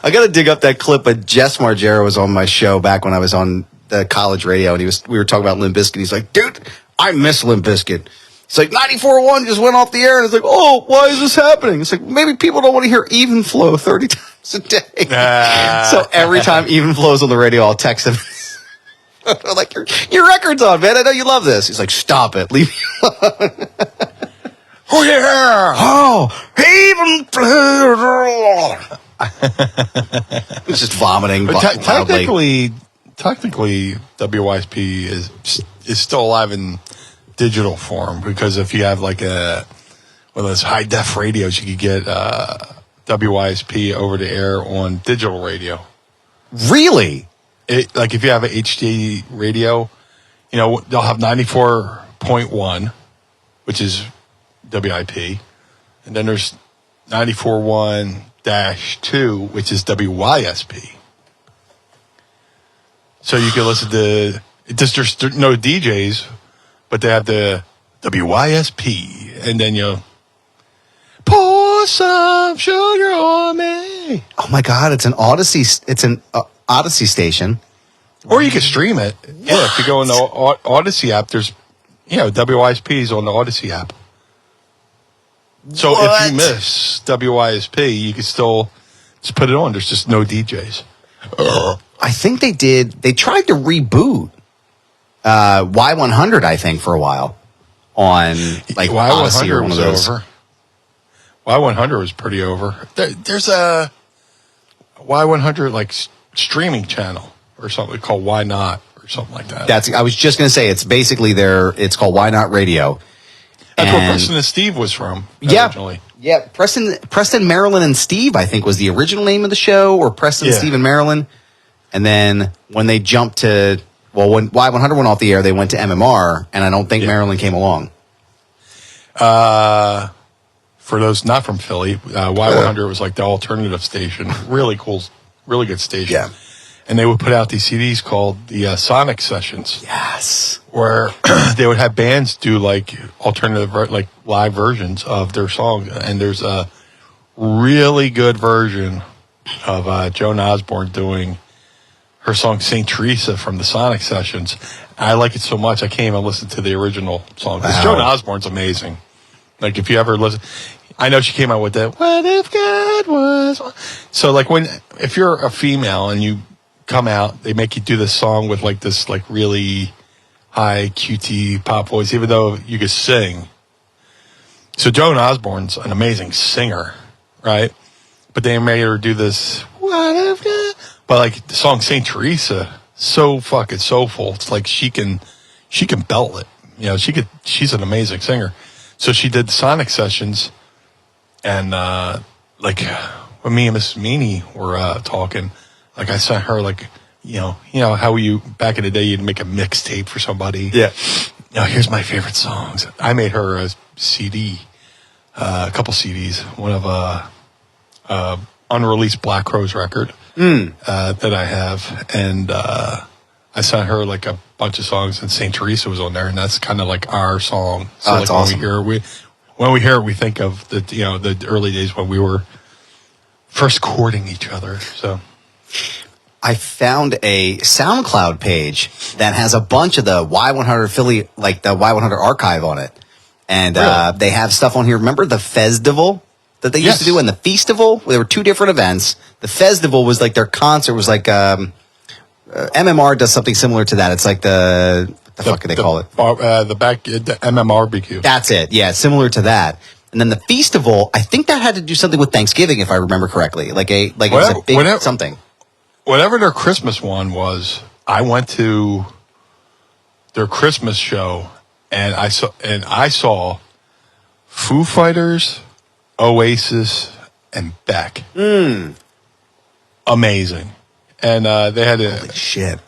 I got to dig up that clip of Jess Margera was on my show back when I was on the college radio, and we were talking about Limp Bizkit. He's like, dude, I miss Limp Bizkit. It's like 94.1 just went off the air, and it's like, oh, why is this happening? It's like, maybe people don't want to hear Even Flow 30 times a day. So every time Even Flow's on the radio, I'll text him. I'm like, your record's on, man. I know you love this. He's like, stop it. Leave me alone. Oh, yeah. Oh, Even Flow. It's just vomiting. But technically, WYSP is still alive in digital form, because if you have like one of those high def radios, you could get WYSP over the air on digital radio. Really? Like if you have an HD radio, you know, they'll have 94.1, which is WIP, and then there's 94.1-2, which is WYSP. So you can listen to there's no DJs, but they have the WYSP, and then you pour some sugar on me. Oh my God! It's an Odyssey. It's an Odyssey station. Or you can stream it. Yeah, if you go in the Odyssey app, there's WYSP's on the Odyssey app. So if you miss WYSP, you can still just put it on. There's just no DJs. I think they did. They tried to reboot Y100, I think, for a while on like Odyssey or one of those. Over. Y100 was pretty over. There's a Y100 like streaming channel or something called Why Not or something like that. I was just going to say, it's basically it's called Why Not Radio. That's where Preston and Steve was from originally. Yeah, Preston, Marilyn, and Steve, I think, was the original name of the show, or Preston, Steve, and Marilyn. And then when they jumped to Well, when Y100 went off the air, they went to MMR, and I don't think Maryland came along. For those not from Philly, Y100 was like the alternative station. Really cool, really good station. Yeah. And they would put out these CDs called the Sonic Sessions. Yes. Where they would have bands do like alternative, like live versions of their song. And there's a really good version of Joan Osborne doing her song St. Teresa from the Sonic Sessions. I like it so much I can't even listen to the original song. Because Joan Osborne's amazing. Like if you ever listen, I know she came out with that, what if God was. So like if you're a female and you come out, they make you do this song with like this like really high QT pop voice, even though you could sing. So Joan Osborne's an amazing singer, right? But they made her do this, what if God. But like the song St. Teresa, so fucking soulful. It's like she can belt it. You know, she's an amazing singer. So she did the Sonic Sessions, and like when me and Mrs. Meanie were talking, like I sent her like, you know how you back in the day you'd make a mixtape for somebody. Yeah. Here's my favorite songs. I made her a CD, a couple CDs. One of a unreleased Black Crowes record that I have, and I sent her like a bunch of songs, and St. Teresa was on there, and that's kind of like our song. So that's like awesome. When we hear it, we think of the early days when we were first courting each other. So I found a SoundCloud page that has a bunch of the Y100 Philly, like the Y100 archive on it, and Really? they have stuff on here. Remember the Festival that they used to do, and the Feastival? There were two different events. The Festival was like their concert was like. MMR does something similar to that. It's like the fuck do they call it? The MMRBQ. That's it. Yeah, similar to that. And then the Feastival, I think that had to do something with Thanksgiving, if I remember correctly. Like it was a big something. Whatever their Christmas one was, I went to their Christmas show, and I saw Foo Fighters, Oasis, and Beck. Amazing. And they had Holy shit.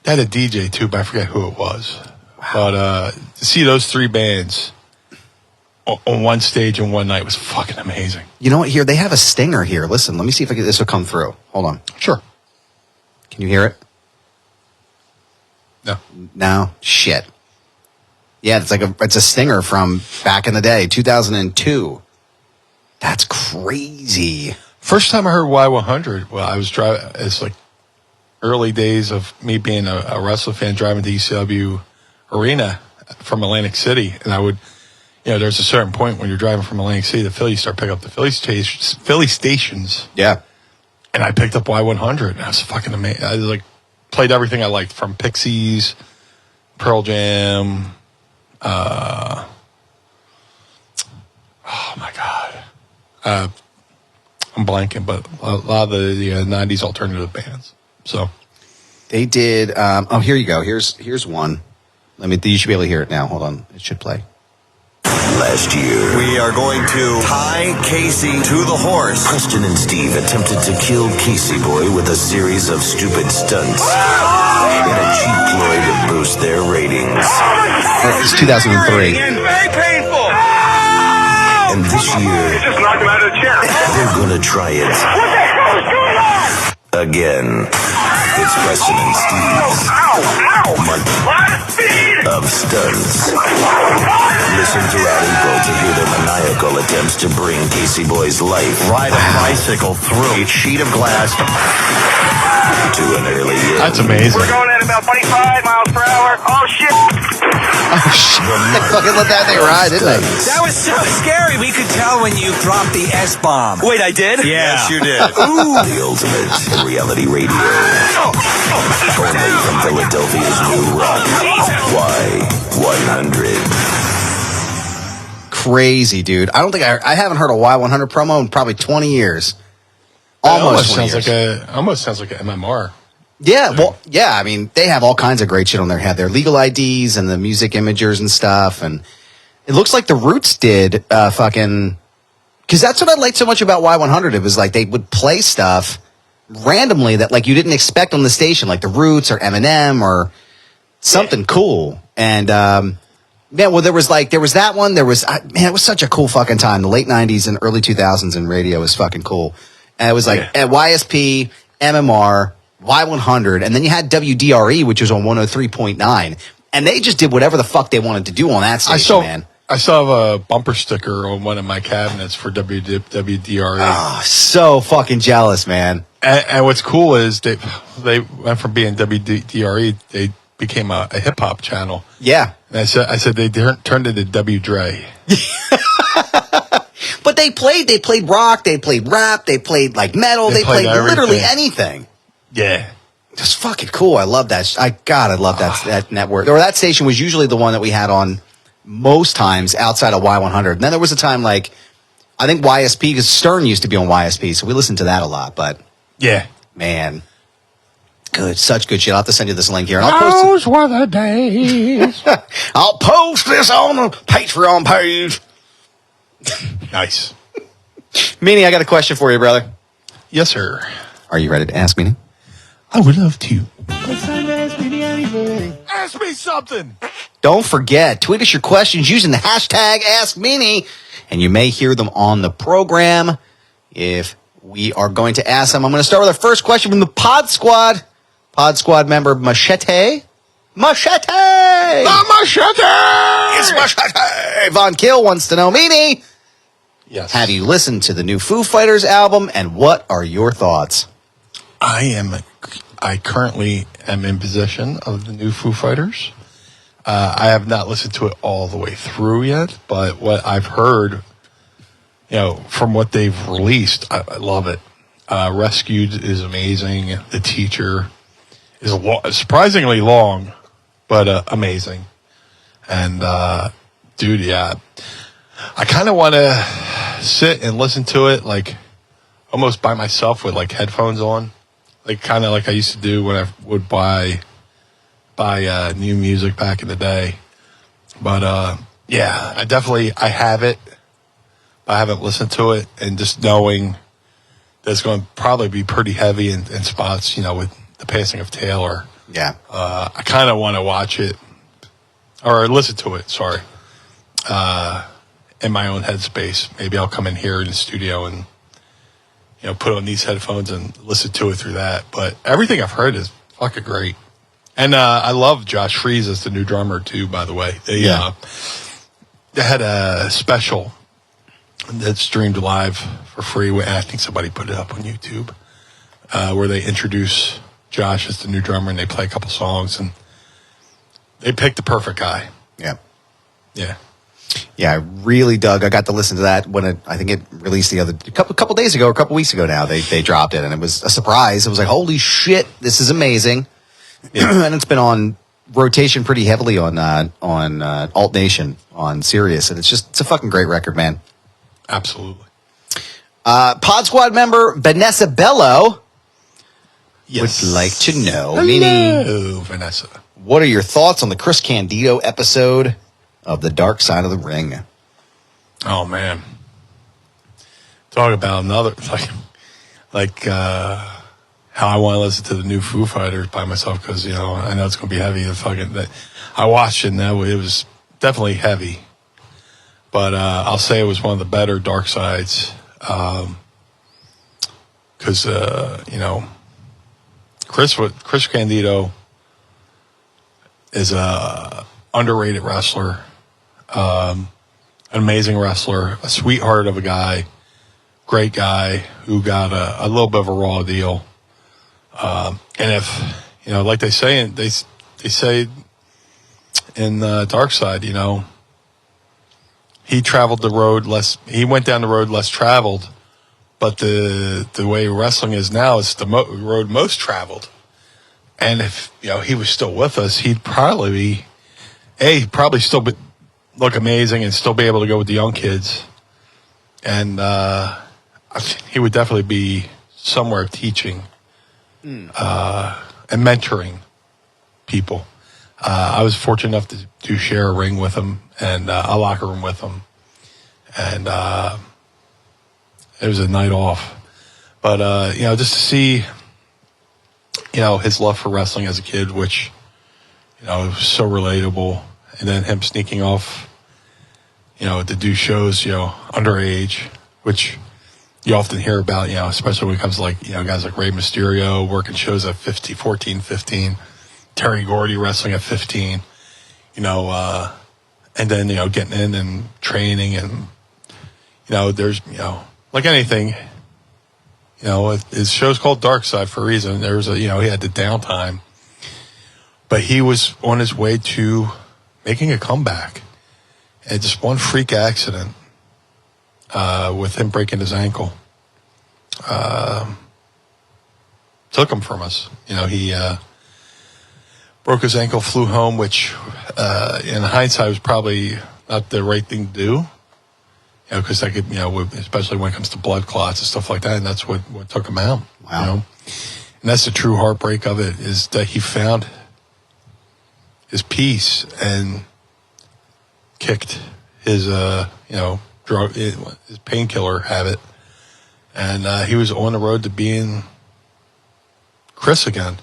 They had a DJ too, but I forget who it was. Wow. But to see those three bands on one stage in one night was fucking amazing. You know what? Here, they have a stinger here. Listen, let me see if this will come through. Hold on. Sure. Can you hear it? No. No? Shit. Yeah, it's a stinger from back in the day, 2002. That's crazy. First time I heard Y100, well, I was driving, it's like early days of me being a Wrestle fan, driving to ECW Arena from Atlantic City. And I would, there's a certain point when you're driving from Atlantic City to Philly, you start picking up the Philly stations. Yeah. And I picked up Y100, and I was fucking amazing. I like played everything I liked, from Pixies, Pearl Jam, oh my God. I'm blanking, but a lot of the 90s alternative bands. So they did. Here you go. Here's one. You should be able to hear it now. Hold on. It should play. Last year, we are going to tie Casey to the horse. Preston and Steve attempted to kill Casey Boy with a series of stupid stunts in a cheap ploy to boost their ratings. It's 2003. Very painful. And this year, Just knocked him out of the chair. they're gonna try it What the hell is going on? again. It's Preston and Steve's month of stunts. Listen throughout April to hear their maniacal attempts to bring Casey Boy's life Ride a bicycle through a sheet of glass. to an early end. that's amazing. We're going at about 25 miles per hour. Oh, shit. Oh, shit. They fucking let that thing ride, didn't they? That was so scary. We could tell when you dropped the S-bomb. Wait, I did? Yeah. Yes, you did. The ultimate in reality radio. Only from Philadelphia's new rock. Y100. Crazy, dude. I don't think I haven't heard a Y100 promo in probably 20 years. Almost 20 years. Almost sounds like an MMR. Yeah, well, yeah. I mean, they have all kinds of great shit on there. They have their legal IDs and the music imagers and stuff. And it looks like the Roots did fucking... Because that's what I liked so much about Y100. It was like they would play stuff randomly that like you didn't expect on the station, like the Roots or Eminem or something cool. And yeah, well, there was that one. There was man, it was such a cool fucking time. The late '90s and early 2000s in radio was fucking cool. And it was like at YSP, MMR, Y100, and then you had WDRE, which was on 103.9, and they just did whatever the fuck they wanted to do on that station, man. I still have a bumper sticker on one of my cabinets for WDRE. Oh, so fucking jealous, man. And what's cool is they went from being WDRE, they became a hip hop channel. Yeah. And I said they turned into W Dre. But they played rock, they played rap, they played like metal, they played literally anything. Yeah. Just fucking cool. I love that. I love that network. Or that station was usually the one that we had on most times outside of Y100. And then there was a time like, I think YSP, because Stern used to be on YSP, so we listened to that a lot. But yeah, man, good, such good shit. I'll have to send you this link here. And I'll post those were the days. I'll post this on the Patreon page. Nice. Meanie, I got a question for you, brother. Yes, sir. Are you ready to ask Meanie? I would love to. It's time to ask Meanie anything. Ask me something. Don't forget, tweet us your questions using the hashtag AskMeanie, and you may hear them on the program if we are going to ask them. I'm going to start with our first question from the Pod Squad. Pod Squad member Machete. Machete! The Machete! It's Machete! Von Kill wants to know, Meanie, yes, have you listened to the new Foo Fighters album, and what are your thoughts? I currently am in possession of the new Foo Fighters. I have not listened to it all the way through yet, but what I've heard, from what they've released, I love it. Rescued is amazing. The Teacher is surprisingly long, but amazing. And, dude, yeah. I kind of want to sit and listen to it, like, almost by myself with, like, headphones on. Like, kind of like I used to do when I would buy new music back in the day. But, yeah, I have it. I haven't listened to it. And just knowing that it's going to probably be pretty heavy in spots, with the passing of Taylor. Yeah. I kind of want to watch it, or listen to it, sorry, in my own headspace. Maybe I'll come in here in the studio and, put on these headphones and listen to it through that. But everything I've heard is fucking great. And I love Josh Freese as the new drummer, too, by the way. They had a special that streamed live for free. I think somebody put it up on YouTube, where they introduce Josh as the new drummer, and they play a couple songs, and they picked the perfect guy. Yeah. Yeah. Yeah, I really dug. I got to listen to that when I think it released a couple days ago, or a couple weeks ago now. They dropped it, and it was a surprise. It was like, holy shit, this is amazing. Yeah. And it's been on rotation pretty heavily on Alt Nation on Sirius, and it's a fucking great record, man. Absolutely. Pod Squad member Vanessa Bello would like to know, Hello, Vanessa. What are your thoughts on the Chris Candido episode of The Dark Side of the Ring? Oh, man. Talk about another, like how I want to listen to the new Foo Fighters by myself, because, I know it's going to be heavy. I watched it, and it was definitely heavy. But I'll say it was one of the better Dark Sides, because, Chris Candido is a underrated wrestler, an amazing wrestler, a sweetheart of a guy, great guy who got a little bit of a raw deal. And if, like they say in Dark Side, he traveled the road less, he went down the road less traveled, but the way wrestling is now, it's the road most traveled. And if, he was still with us, he'd probably still look amazing and still be able to go with the young kids. And he would definitely be somewhere teaching and mentoring people. I was fortunate enough to share a ring with him and a locker room with him. And it was a night off. But, just to see, his love for wrestling as a kid, which, You know, it was so relatable. And then him sneaking off, you know, to do shows, you know, underage, which you often hear about, you know, especially when it comes to, like, you know, guys like Rey Mysterio working shows at 14, 15, Terry Gordy wrestling at 15, you know, and then, you know, getting in and training and, you know, there's, you know, like anything, you know, his show's called Dark Side for a reason. There was you know, he had the downtime, but he was on his way to making a comeback. And just one freak accident, with him breaking his ankle, took him from us. You know, he broke his ankle, flew home, which in hindsight was probably not the right thing to do. You know, because that could, you know, especially when it comes to blood clots and stuff like that, and that's what took him out. Wow. You know? And that's the true heartbreak of it, is that he found his peace and kicked his, you know, drug, his painkiller habit, and he was on the road to being Chris again.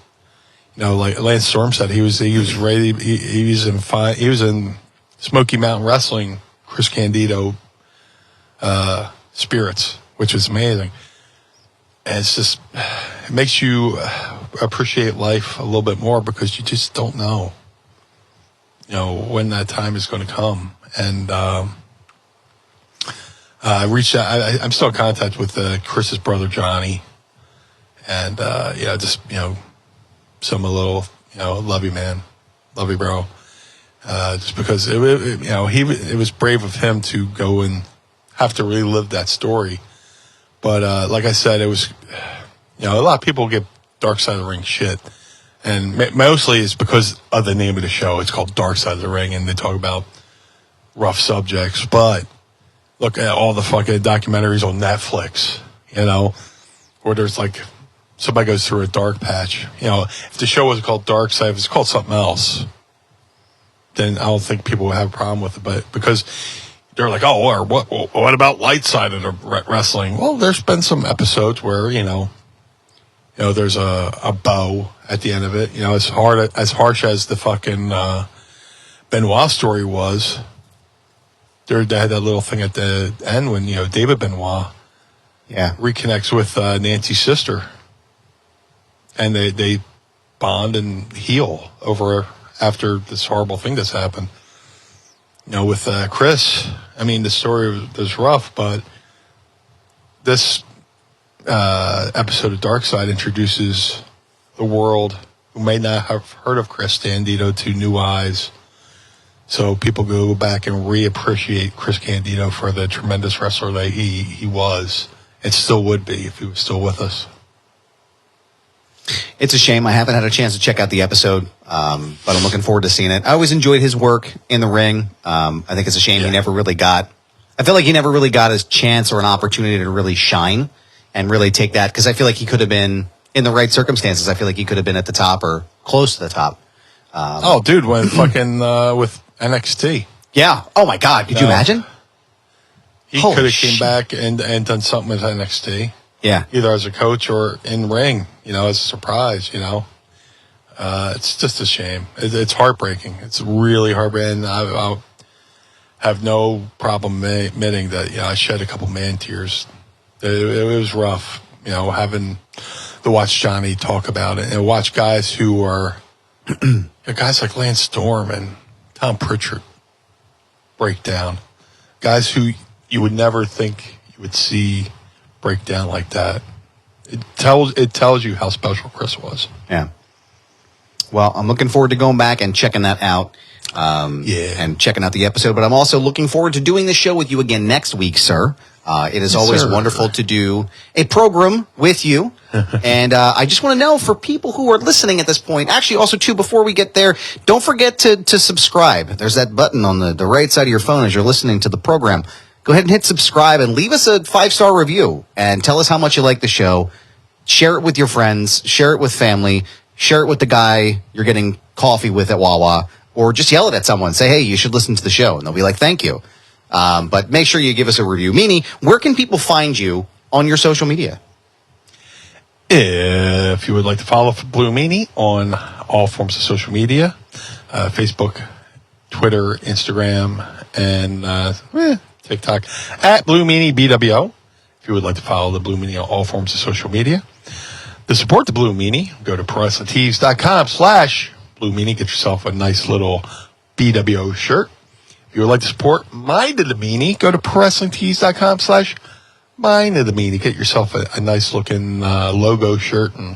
You know, like Lance Storm said, he was ready. He was in Smoky Mountain Wrestling, Chris Candido spirits, which was amazing. And it's just, it makes you appreciate life a little bit more, because you just don't know, you know, when that time is going to come. And I reached out. I'm still in contact with Chris's brother Johnny, and yeah, just, you know, some a little, you know, love you, man, love you, bro. Just because it you know, it was brave of him to go and have to relive that story. But like I said, it was, you know, a lot of people get Dark Side of the Ring shit, and mostly it's because of the name of the show. It's called Dark Side of the Ring, and they talk about rough subjects. But look at all the fucking documentaries on Netflix, you know, where there's like somebody goes through a dark patch. You know, if the show was called Dark Side, if it's called something else, then I don't think people would have a problem with it. But because they're like, oh, or what about light side of the wrestling? Well, there's been some episodes where, you know, there's a bow at the end of it. You know, as harsh as the fucking Benoit story was, they had that little thing at the end when, you know, David Benoit reconnects with Nancy's sister, and they bond and heal over after this horrible thing that's happened. You know, with Chris, I mean, the story was rough, but this episode of Dark Side introduces the world who may not have heard of Chris Candido to new eyes. So people go back and reappreciate Chris Candido for the tremendous wrestler that he was, and still would be if he was still with us. It's a shame I haven't had a chance to check out the episode, but I'm looking forward to seeing it. I always enjoyed his work in the ring. I think it's a shame he never really got. I feel like he never really got his chance or an opportunity to really shine and really take that, because I feel like he could have been, in the right circumstances, I feel like he could have been at the top or close to the top. Oh, dude, when fucking with NXT. Yeah. Oh my God. Could you imagine? He could have came back and done something with NXT. Yeah. Either as a coach or in ring, you know, as a surprise, you know. It's just a shame. It's heartbreaking. It's really heartbreaking. I have no problem admitting that, you know, I shed a couple man tears. It was rough, you know, having to watch Johnny talk about it and watch guys who are, guys like Lance Storm and Tom Pritchard break down. Guys who you would never think you would see break down like that. It tells you how special Chris was. Yeah. Well, I'm looking forward to going back and checking that out. And checking out the episode. But I'm also looking forward to doing the show with you again next week, sir. It is always wonderful to do a program with you. And I just want to know, for people who are listening at this point, actually also, too, before we get there, don't forget to subscribe. There's that button on the right side of your phone as you're listening to the program. Go ahead and hit subscribe and leave us a 5-star review and tell us how much you like the show. Share it with your friends. Share it with family. Share it with the guy you're getting coffee with at Wawa. Or just yell it at someone. Say, hey, you should listen to the show. And they'll be like, thank you. But make sure you give us a review. Meanie, where can people find you on your social media? If you would like to follow Blue Meanie on all forms of social media, Facebook, Twitter, Instagram, and TikTok at Blue Meanie BWO. If you would like to follow the Blue Meanie on all forms of social media. To support the Blue Meanie, go to ProWrestlingTees.com/Blue Meanie. Get yourself a nice little BWO shirt. If you would like to support Mind of the Meanie, go to ProWrestlingTees.com/Mind of the Meanie. Get yourself a nice looking logo shirt and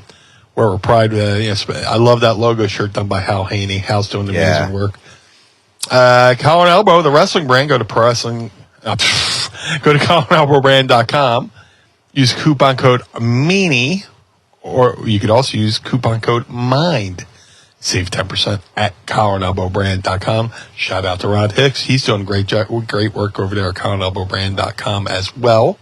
wear a pride. Yes, I love that logo shirt done by Hal Haney. Hal's doing amazing work. Collar and Elbow, the wrestling brand. Go to go to collarandelbowbrand.com. Use coupon code MEANIE, or you could also use coupon code MIND. Save 10% at collarandelbowbrand.com. Shout out to Rod Hicks. He's doing great work over there at collarandelbowbrand.com as well.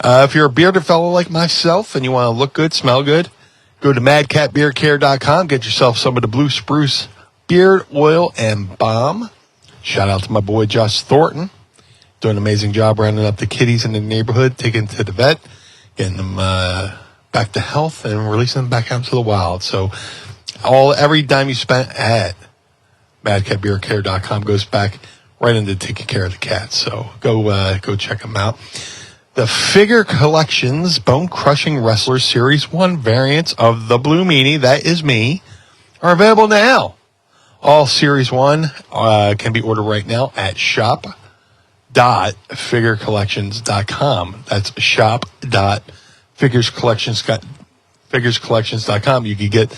If you're a bearded fellow like myself and you want to look good, smell good, go to madcatbeardcare.com. Get yourself some of the Blue Spruce beard oil and balm. Shout out to my boy Josh Thornton. Doing an amazing job rounding up the kitties in the neighborhood, taking them to the vet, getting them back to health, and releasing them back out into the wild. So every dime you spent at madcatbeardcare.com goes back right into taking care of the cats. So go check them out. The Figure Collections Bone Crushing Wrestler Series 1 variants of the Blue Meanie, that is me, are available now. All Series 1 can be ordered right now at shop.figurecollections.com. That's shop.figurecollections.com. You can get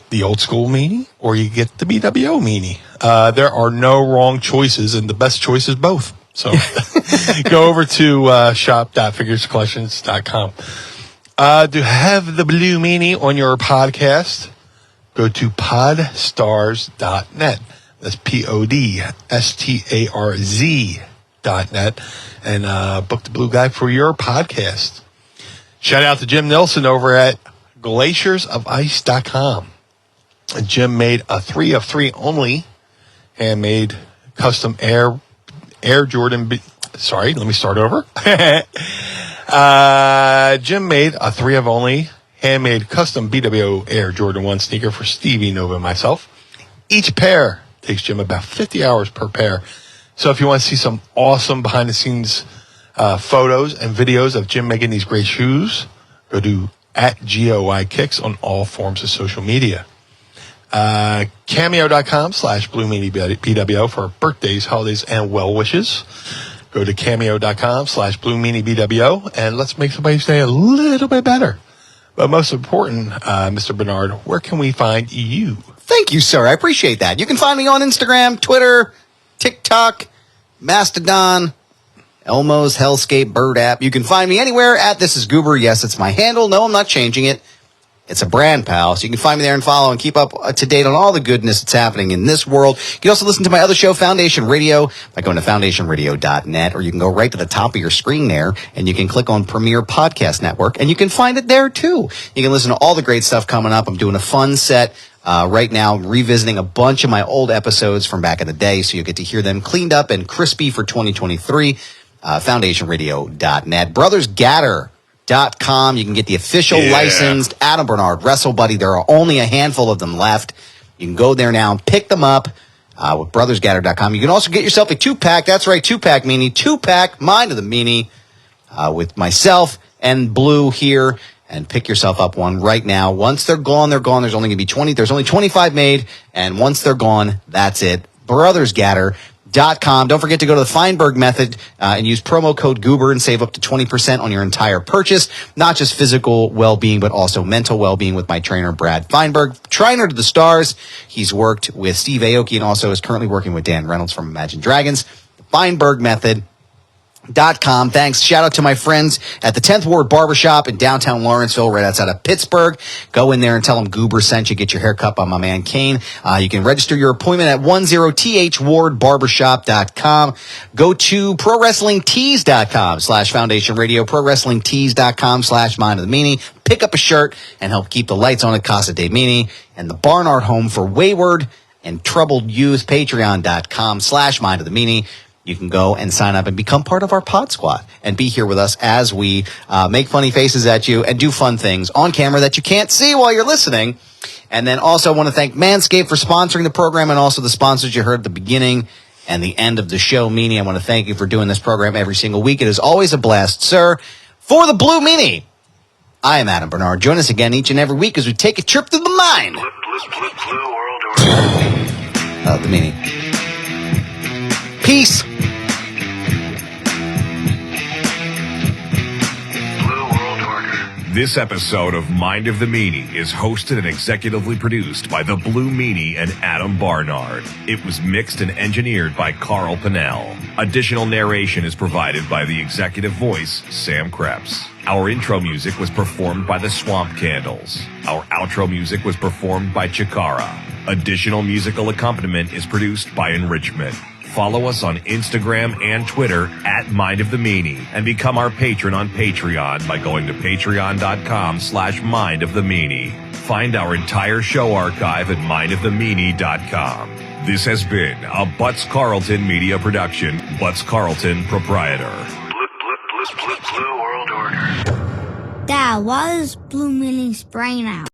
the old school meanie or you get the BWO meanie. There are no wrong choices, and the best choice is both. So go over to shop.figurecollections.com. To have the Blue Meanie on your podcast, go to podstarz.net. That's PODSTARZ.net, and book the Blue Guy for your podcast. Shout out to Jim Nilsson over at glaciersofice.com. Jim made a 3 of 3 only handmade custom Air Jordan. Sorry, let me start over. Jim made a 3 of only handmade custom BWO Air Jordan 1 sneaker for Stevie Nova and myself. Each pair takes Jim about 50 hours per pair. So if you want to see some awesome behind the scenes photos and videos of Jim making these great shoes, go to @GOI Kicks on all forms of social media. Cameo.com/Blue Meanie BWO for birthdays, holidays, and well wishes. Go to cameo.com/Blue Meanie BWO and let's make somebody's day a little bit better. But most important, Mr. Barnard, where can we find you? Thank you, sir. I appreciate that. You can find me on Instagram, Twitter, TikTok, Mastodon, Elmo's Hellscape Bird app. You can find me anywhere at This Is Goober. Yes, it's my handle. No, I'm not changing it. It's a brand, pal. So you can find me there and follow and keep up to date on all the goodness that's happening in this world. You can also listen to my other show, Foundation Radio, by going to foundationradio.net, or you can go right to the top of your screen there and you can click on Premier Podcast Network and you can find it there too. You can listen to all the great stuff coming up. I'm doing a fun set right now, revisiting a bunch of my old episodes from back in the day, so you get to hear them cleaned up and crispy for 2023. Foundationradio.net. Brothers Gaddor.com. You can get the official licensed Adam Barnard Wrestle Buddy. There are only a handful of them left. You can go there now and pick them up with brothersgaddor.com. You can also get yourself a 2-pack. That's right, 2-pack meanie. 2-pack Mind of the Meanie with myself and Blue here. And pick yourself up one right now. Once they're gone, they're gone. There's only going to be 20. There's only 25 made. And once they're gone, that's it. brothersgaddor.com. Don't forget to go to the Feinberg method and use promo code Goober and save up to 20% on your entire purchase. Not just physical well-being, but also mental well-being with my trainer, Brad Feinberg. Trainer to the stars. He's worked with Steve Aoki and also is currently working with Dan Reynolds from Imagine Dragons. The Feinberg method. .com. Thanks. Shout out to my friends at the 10th Ward Barbershop in downtown Lawrenceville, right outside of Pittsburgh. Go in there and tell them Goober sent you. Get your hair cut by my man Kane. You can register your appointment at 10thwardbarbershop.com. Go to prowrestlingtees.com/Foundation Radio, prowrestlingtees.com/Mind of the Meanie. Pick up a shirt and help keep the lights on at Casa de Meanie. And the Barnard Home for Wayward and Troubled Youth, patreon.com/Mind of the Meanie. you can go and sign up and become part of our pod squad and be here with us as we make funny faces at you and do fun things on camera that you can't see while you're listening. And then also I want to thank Manscaped for sponsoring the program and also the sponsors you heard at the beginning and the end of the show. Meanie, I want to thank you for doing this program every single week. It is always a blast, sir. For the Blue Meanie, I am Adam Barnard. Join us again each and every week as we take a trip through the mind Blue world order. of the Meanie. Peace. This episode of Mind of the Meanie is hosted and executively produced by the Blue Meanie and Adam Barnard. It was mixed and engineered by Carl Pinnell. Additional narration is provided by the executive voice, Sam Krebs. Our intro music was performed by the Swamp Candles. Our outro music was performed by Chikara. Additional musical accompaniment is produced by Enrichment. Follow us on Instagram and Twitter at Mind of the Meanie and become our patron on Patreon by going to patreon.com/Mind of the Meanie. Find our entire show archive at mindofthemeanie.com. This has been a Butts Carlton media production. Butts Carlton, proprietor. Blue world order. Dad, why is Blue Meanie's brain out?